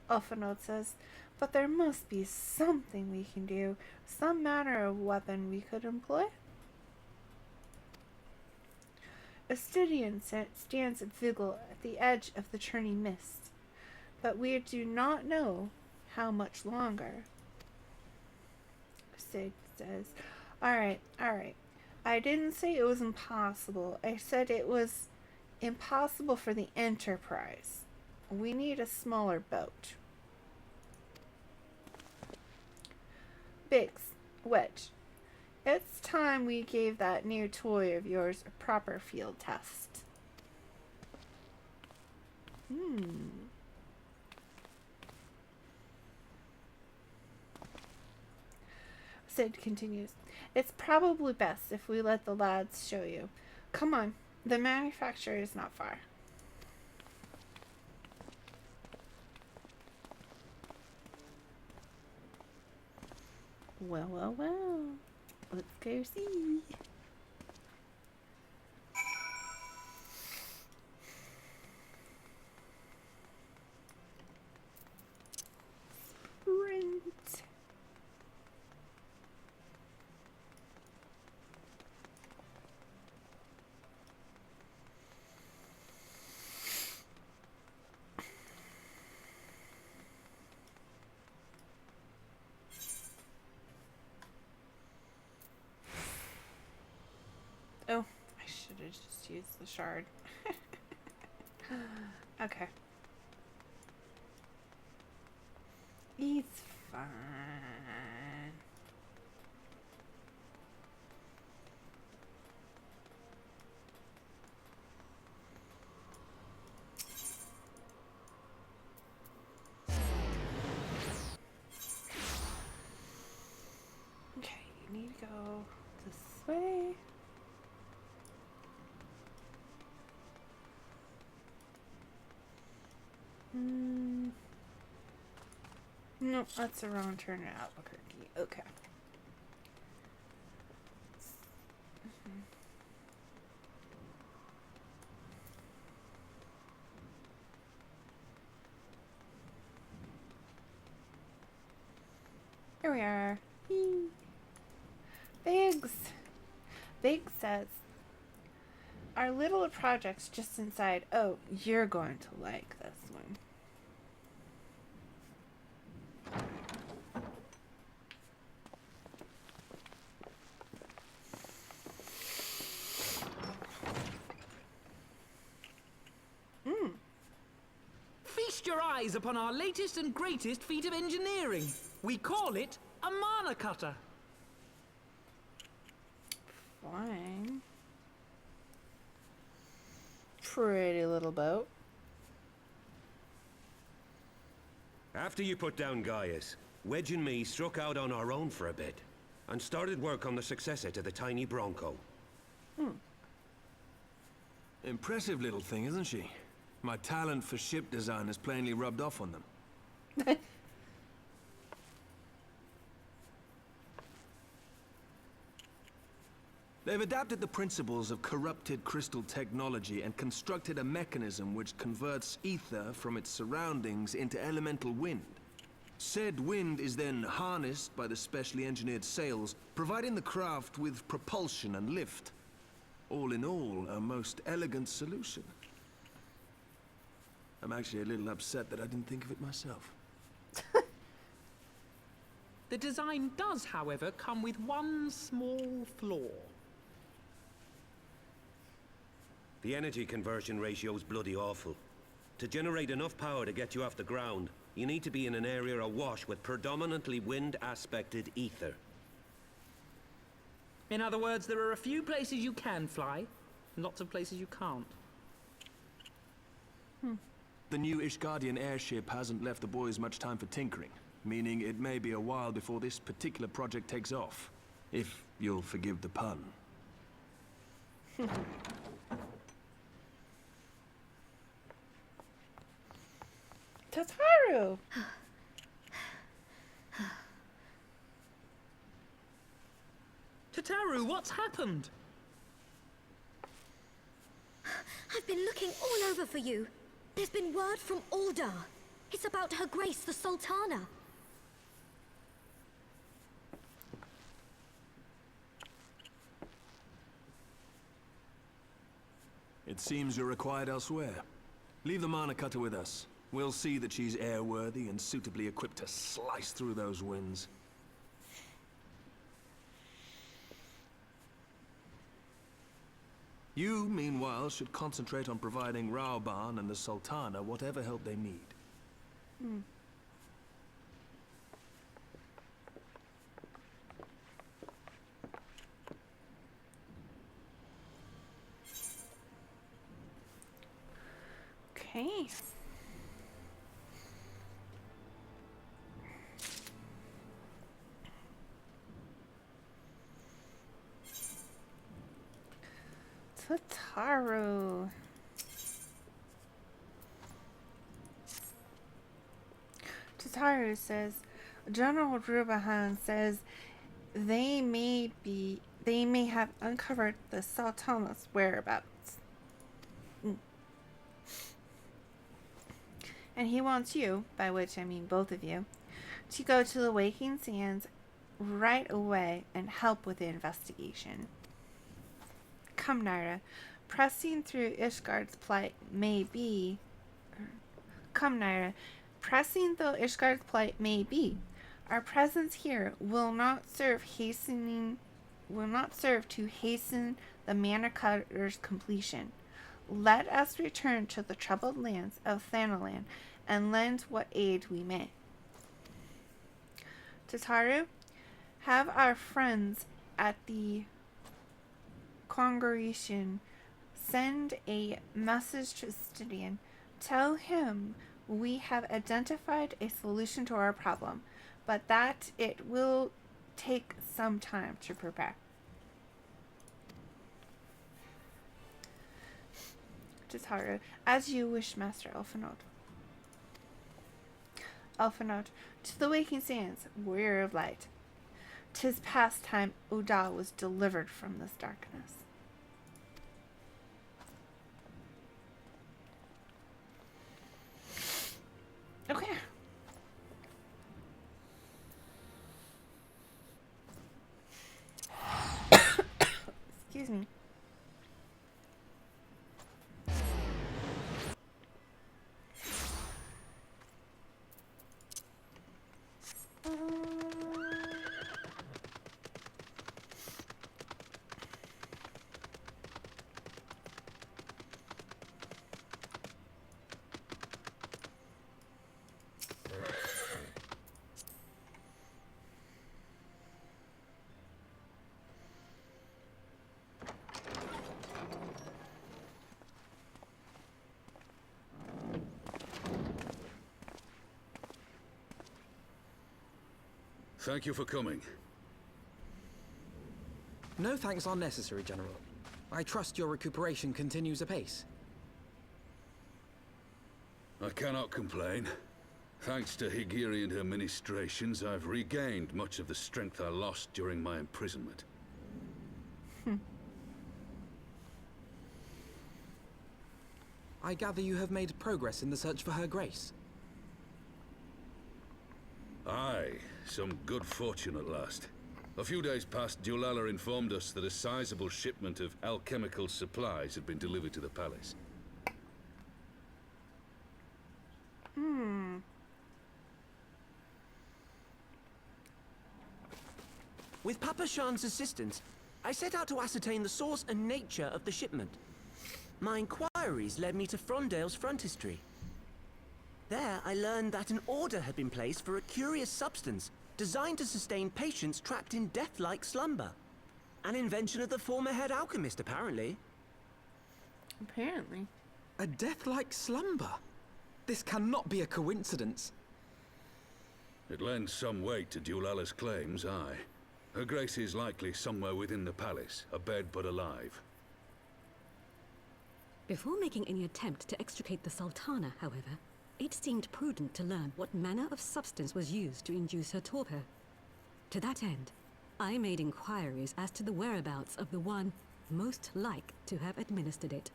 Alphinaud says, but there must be something we can do, some manner of weapon we could employ. Astidian stands at Vigil at the edge of the churning mist, but we do not know how much longer. Cid says, Alright. I didn't say it was impossible. I said it was impossible for the Enterprise. We need a smaller boat. Biggs, Wedge, it's time we gave that new toy of yours a proper field test. Cid continues, it's probably best if we let the lads show you. Come on, the manufacturer is not far. Well. Let's go see. Sprint. Oh, I should have just used the shard. Okay. It's fine. way. Nope, that's the wrong turn in Albuquerque. Okay. Here we are. Whee. Biggs. Biggs says, our little project's just inside. Oh, you're going to like this one. Feast your eyes upon our latest and greatest feat of engineering. We call it a mana cutter. Fine. Pretty little boat. After you put down Gaius, Wedge and me struck out on our own for a bit, and started work on the successor to the tiny Bronco. Impressive little thing, isn't she? My talent for ship design has plainly rubbed off on them. They've adapted the principles of corrupted crystal technology and constructed a mechanism which converts ether from its surroundings into elemental wind. Said wind is then harnessed by the specially engineered sails, providing the craft with propulsion and lift. All in all, a most elegant solution. I'm actually a little upset that I didn't think of it myself. The design does, however, come with one small flaw. The energy conversion ratio's bloody awful. To generate enough power to get you off the ground, you need to be in an area awash with predominantly wind-aspected ether. In other words, there are a few places you can fly, and lots of places you can't. The new Ishgardian airship hasn't left the boys much time for tinkering, meaning it may be a while before this particular project takes off. If you'll forgive the pun. Tataru! Tataru, what's happened? I've been looking all over for you. There's been word from Aldar. It's about Her Grace, the Sultana. It seems you're required elsewhere. Leave the mana cutter with us. We'll see that she's airworthy and suitably equipped to slice through those winds. You, meanwhile, should concentrate on providing Raoban and the Sultana whatever help they need. Okay. Tataru. Tataru says, General Rubahan says they may have uncovered the Sultana's whereabouts. And he wants you, by which I mean both of you, to go to the Waking Sands right away and help with the investigation. Come, Nyra. Pressing through Ishgard's plight may be... Come, Nyra. Pressing though Ishgard's plight may be, our presence here will not serve to hasten the Mana Cutter's completion. Let us return to the troubled lands of Thanalan and lend what aid we may. Tataru, have our friends at the congregation send a message to Stydian. Tell him we have identified a solution to our problem, but that it will take some time to prepare. to Tara. As you wish, Master Elfenord. Elfenord, to the waking sands, warrior of light. 'Tis past time Oda was delivered from this darkness. Okay. Excuse me. Thank you for coming. No thanks are necessary, General. I trust your recuperation continues apace. I cannot complain. Thanks to Higiri and her ministrations, I've regained much of the strength I lost during my imprisonment. I gather you have made progress in the search for Her Grace. Aye, some good fortune at last. A few days past, Dulala informed us that a sizable shipment of alchemical supplies had been delivered to the palace. With Papa Shan's assistance, I set out to ascertain the source and nature of the shipment. My inquiries led me to Frondale's frontistery. There, I learned that an order had been placed for a curious substance designed to sustain patients trapped in death-like slumber. An invention of the former head alchemist, apparently. Apparently. A death-like slumber? This cannot be a coincidence. It lends some weight to Dulala's claims, aye. Her Grace is likely somewhere within the palace, abed but alive. Before making any attempt to extricate the Sultana, however, it seemed prudent to learn what manner of substance was used to induce her torpor. To that end, I made inquiries as to the whereabouts of the one most like to have administered it,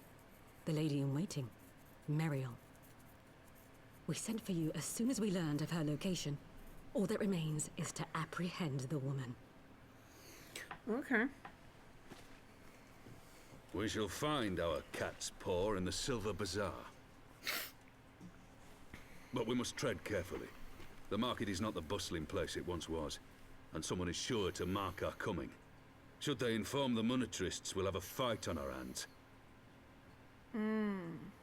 the lady-in-waiting, Meriel. We sent for you as soon as we learned of her location. All that remains is to apprehend the woman. Okay. We shall find our cat's paw in the Silver Bazaar. But we must tread carefully. The market is not the bustling place it once was, and someone is sure to mark our coming. Should they inform the monetarists, we'll have a fight on our hands.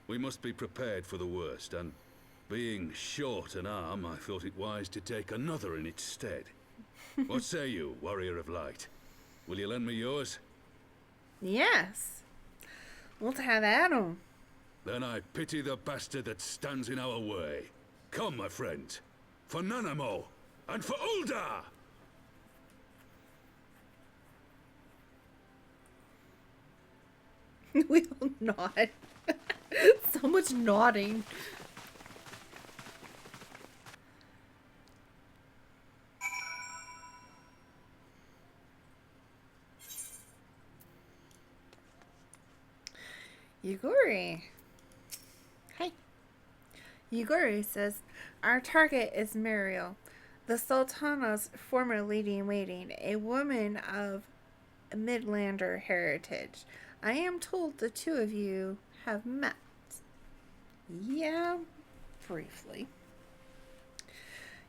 We must be prepared for the worst, and being short an arm, I thought it wise to take another in its stead. What say you, warrior of light? Will you lend me yours? Yes. Let's have at 'em. Then I pity the bastard that stands in our way. Come, my friend. For Nanamo, and for Ulda! We all nod. So much nodding. Yuguri. Hi. Yuguri says, our target is Muriel, the Sultana's former lady-in-waiting, a woman of Midlander heritage. I am told the two of you have met. Yeah, briefly.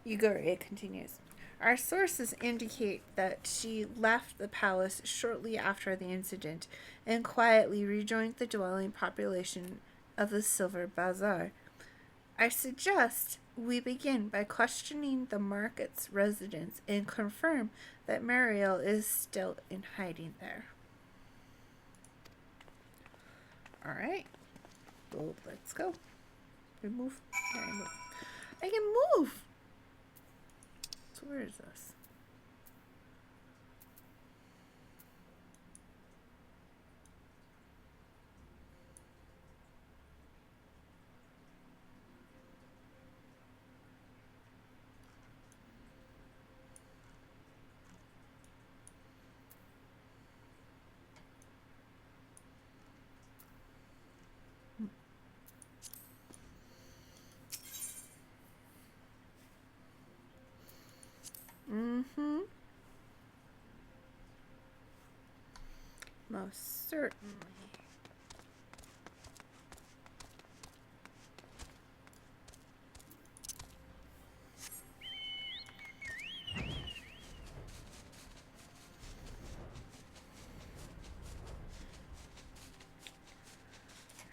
Yuguri continues. Our sources indicate that she left the palace shortly after the incident and quietly rejoined the dwelling population of the Silver Bazaar. I suggest we begin by questioning the market's residents and confirm that Muriel is still in hiding there. Alright. Well, let's go. Remove. Yeah, I move. I can move! So where is this? Most certainly.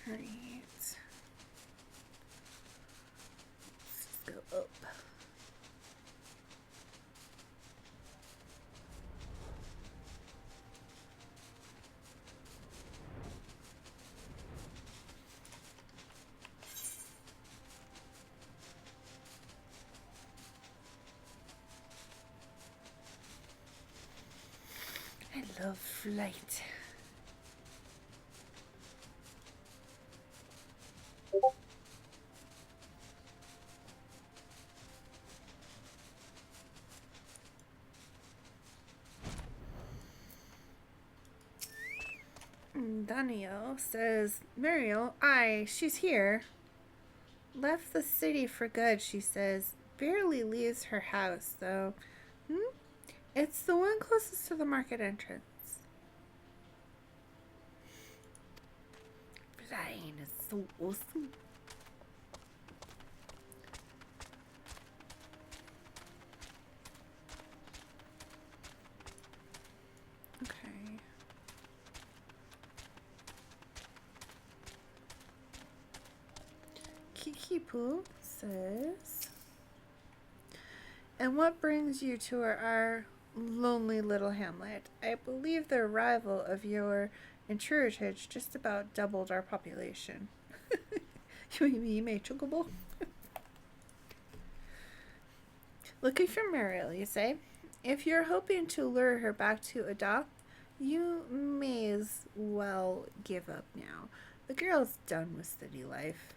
Right. Let's go up. I love flight. Daniel says, Muriel, she's here. Left the city for good, she says. Barely leaves her house, though. It's the one closest to the market entrance. Flying is so awesome. Okay. Kikipu says, and what brings you to our lonely little hamlet? I believe the arrival of your intruderage just about doubled our population. You mean me, Chocobo? Looking for Muriel, you say? If you're hoping to lure her back to Ada, you may as well give up now. The girl's done with city life.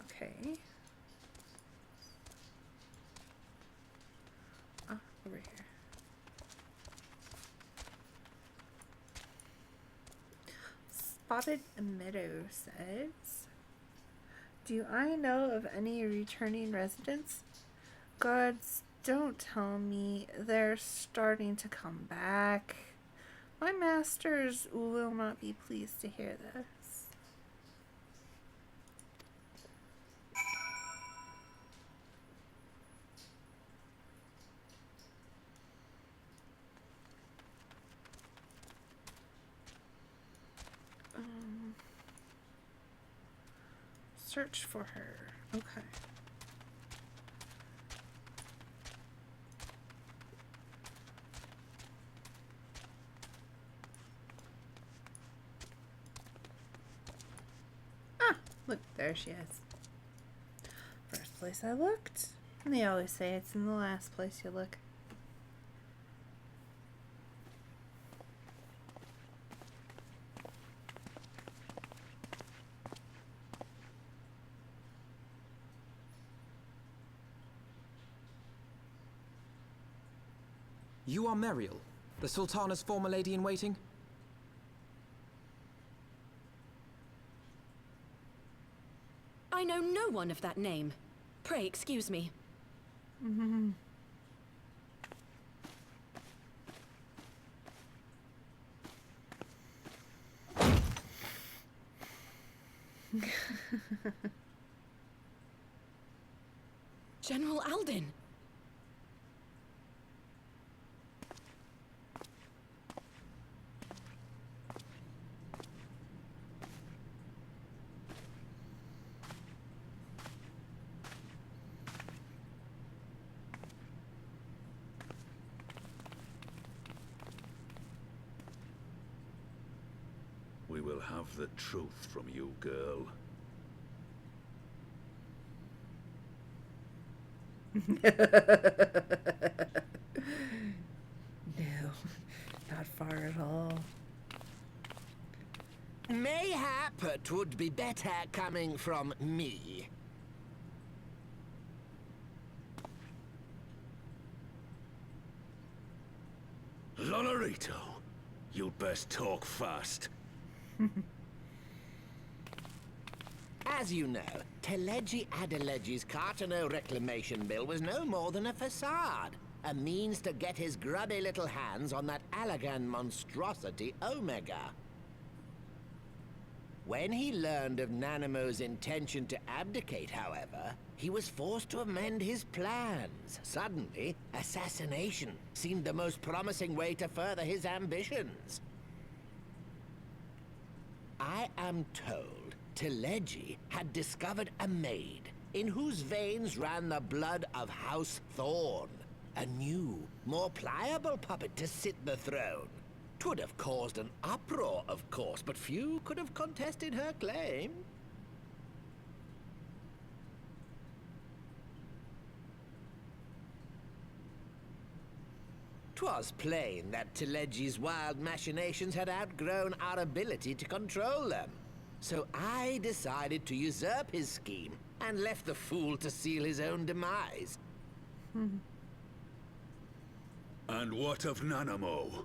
Okay. Over here. Spotted Meadow says, do I know of any returning residents? Gods, don't tell me they're starting to come back. My masters will not be pleased to hear this. Search for her. Okay. Ah, look, there she is. First place I looked. And they always say it's in the last place you look. You are Muriel, the Sultana's former lady-in-waiting? I know no one of that name. Pray excuse me. General Alden. We will have the truth from you, girl. No, not far at all. Mayhap it would be better coming from me. Lonorito, you'd best talk fast. As you know, Teleji Adeleji's Cartano reclamation bill was no more than a facade. a means to get his grubby little hands on that Allagan monstrosity Omega. When he learned of Nanamo's intention to abdicate, however, he was forced to amend his plans. Suddenly, assassination seemed the most promising way to further his ambitions. I am told Teleji had discovered a maid in whose veins ran the blood of House Thorn, a new, more pliable puppet to sit the throne. 'Twould have caused an uproar, of course, but few could have contested her claim. 'Twas plain that Teleji's wild machinations had outgrown our ability to control them. So I decided to usurp his scheme and left the fool to seal his own demise. And what of Nanamo?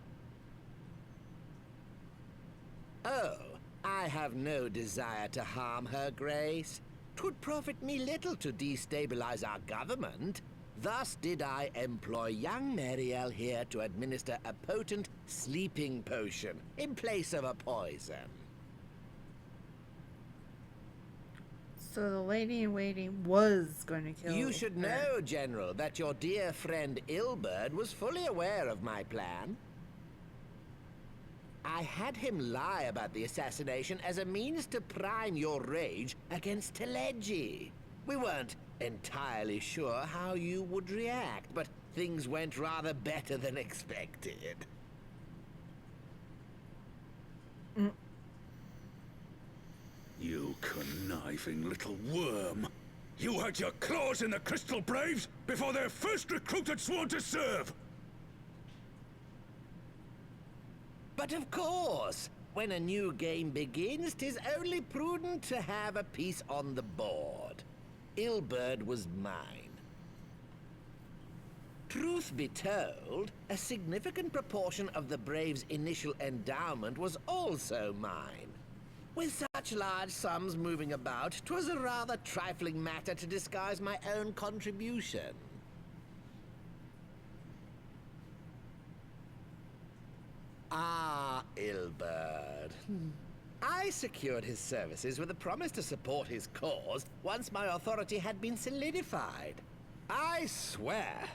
Oh, I have no desire to harm her grace. 'Twould profit me little to destabilize our government. Thus did I employ young Mariel here to administer a potent sleeping potion in place of a poison. So the lady-in-waiting was going to kill You should her. know, General, that your dear friend Ilberd was fully aware of my plan. I had him lie about the assassination as a means to prime your rage against Teleji. We weren't entirely sure how you would react, but things went rather better than expected. You conniving little worm! You had your claws in the Crystal Braves before their first recruit had sworn to serve! But of course, when a new game begins, 'tis only prudent to have a piece on the board. Ilberd was mine. Truth be told, a significant proportion of the Braves' initial endowment was also mine. With such large sums moving about, 'twas a rather trifling matter to disguise my own contribution. Ah, Ilberd. I secured his services with a promise to support his cause once my authority had been solidified. I swear,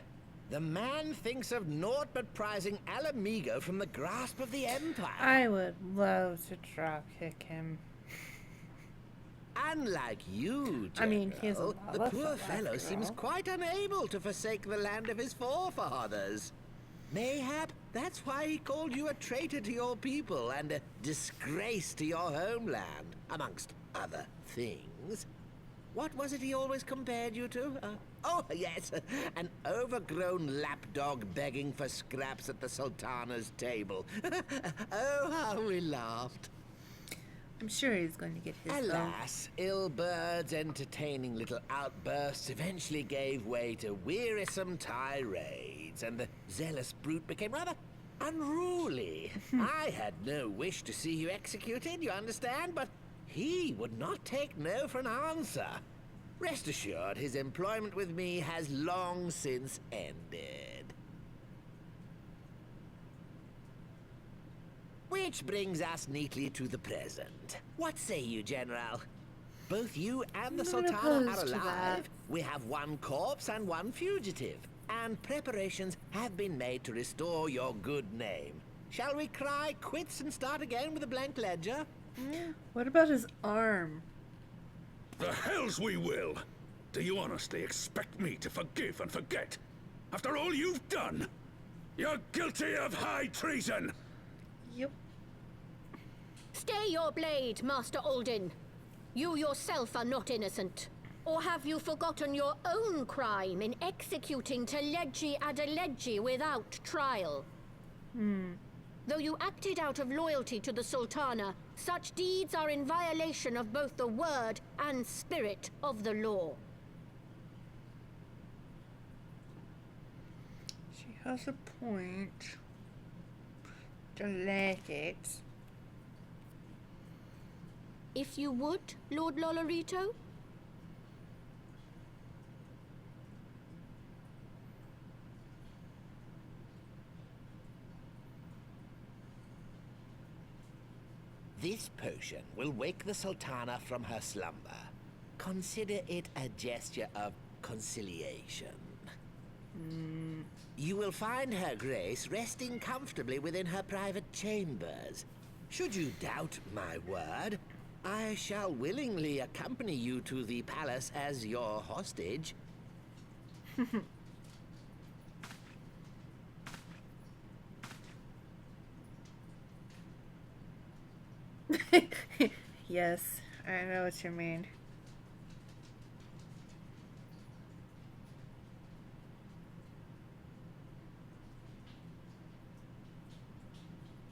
the man thinks of naught but prizing Alamigo from the grasp of the Empire. I would love to drop kick him. Unlike you, General, I mean, he has a lot the of poor fun, fellow after seems all. quite unable to forsake the land of his forefathers. Mayhap that's why he called you a traitor to your people and a disgrace to your homeland, amongst other things. What was it he always compared you to? Oh, yes, an overgrown lapdog begging for scraps at the Sultana's table. Oh, how we laughed. I'm sure he's going to get his Alas, Ilberd's entertaining little outbursts eventually gave way to wearisome tirades, and the zealous brute became rather unruly. I had no wish to see you executed, you understand, but he would not take no for an answer. Rest assured, his employment with me has long since ended. Which brings us neatly to the present. What say you, General? Both you and the Not Sultana opposed are to that. alive. We have one corpse and one fugitive, and preparations have been made to restore your good name. Shall we cry quits and start again with a blank ledger? What about his arm? The hells we will! Do you honestly expect me to forgive and forget? After all you've done? You're guilty of high treason! Yep. Stay your blade, Master Alden. You yourself are not innocent. Or have you forgotten your own crime in executing Teleji Adeleji without trial? Though you acted out of loyalty to the Sultana, such deeds are in violation of both the word and spirit of the law. She has a point. Don't like it. If you would, Lord Lolorito? This potion will wake the Sultana from her slumber. Consider it a gesture of conciliation. You will find Her Grace resting comfortably within her private chambers. Should you doubt my word, I shall willingly accompany you to the palace as your hostage. Yes, I know what you mean.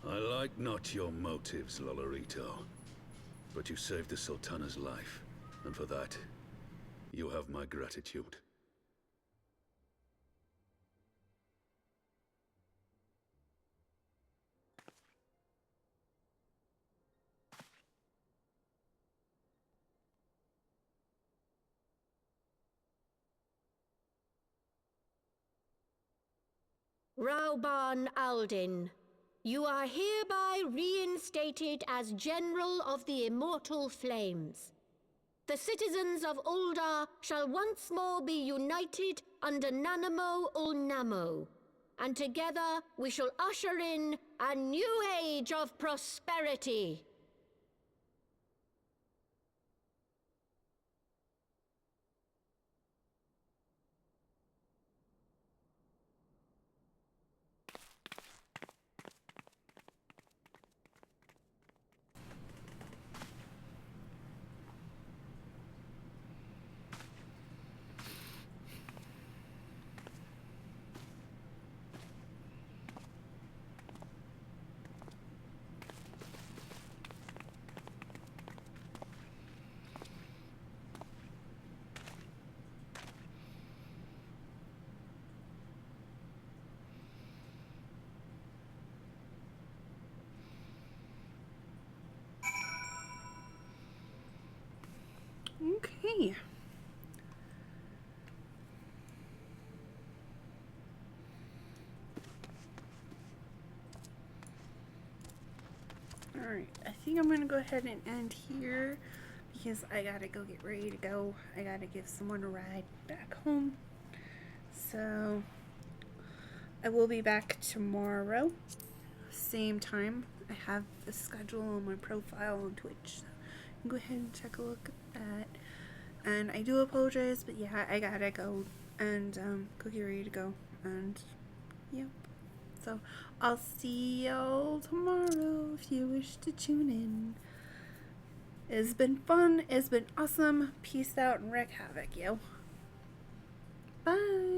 I like not your motives, Lolorito. But you saved the Sultana's life, and for that, you have my gratitude. Rauban Aldin, you are hereby reinstated as General of the Immortal Flames. The citizens of Ul'dah shall once more be united under Nanamo Ul'Namo, and together we shall usher in a new age of prosperity. Okay. Alright, I think I'm gonna go ahead and end here because I gotta go get ready to go. I gotta give someone a ride back home. So I will be back tomorrow, same time. I have the schedule on my profile on Twitch, so you can go ahead and take a look at that. And I do apologize, but yeah, I gotta go and go get ready to go. And yep. So I'll see y'all tomorrow if you wish to tune in. It's been fun. It's been awesome. Peace out and wreak havoc, yo. Bye.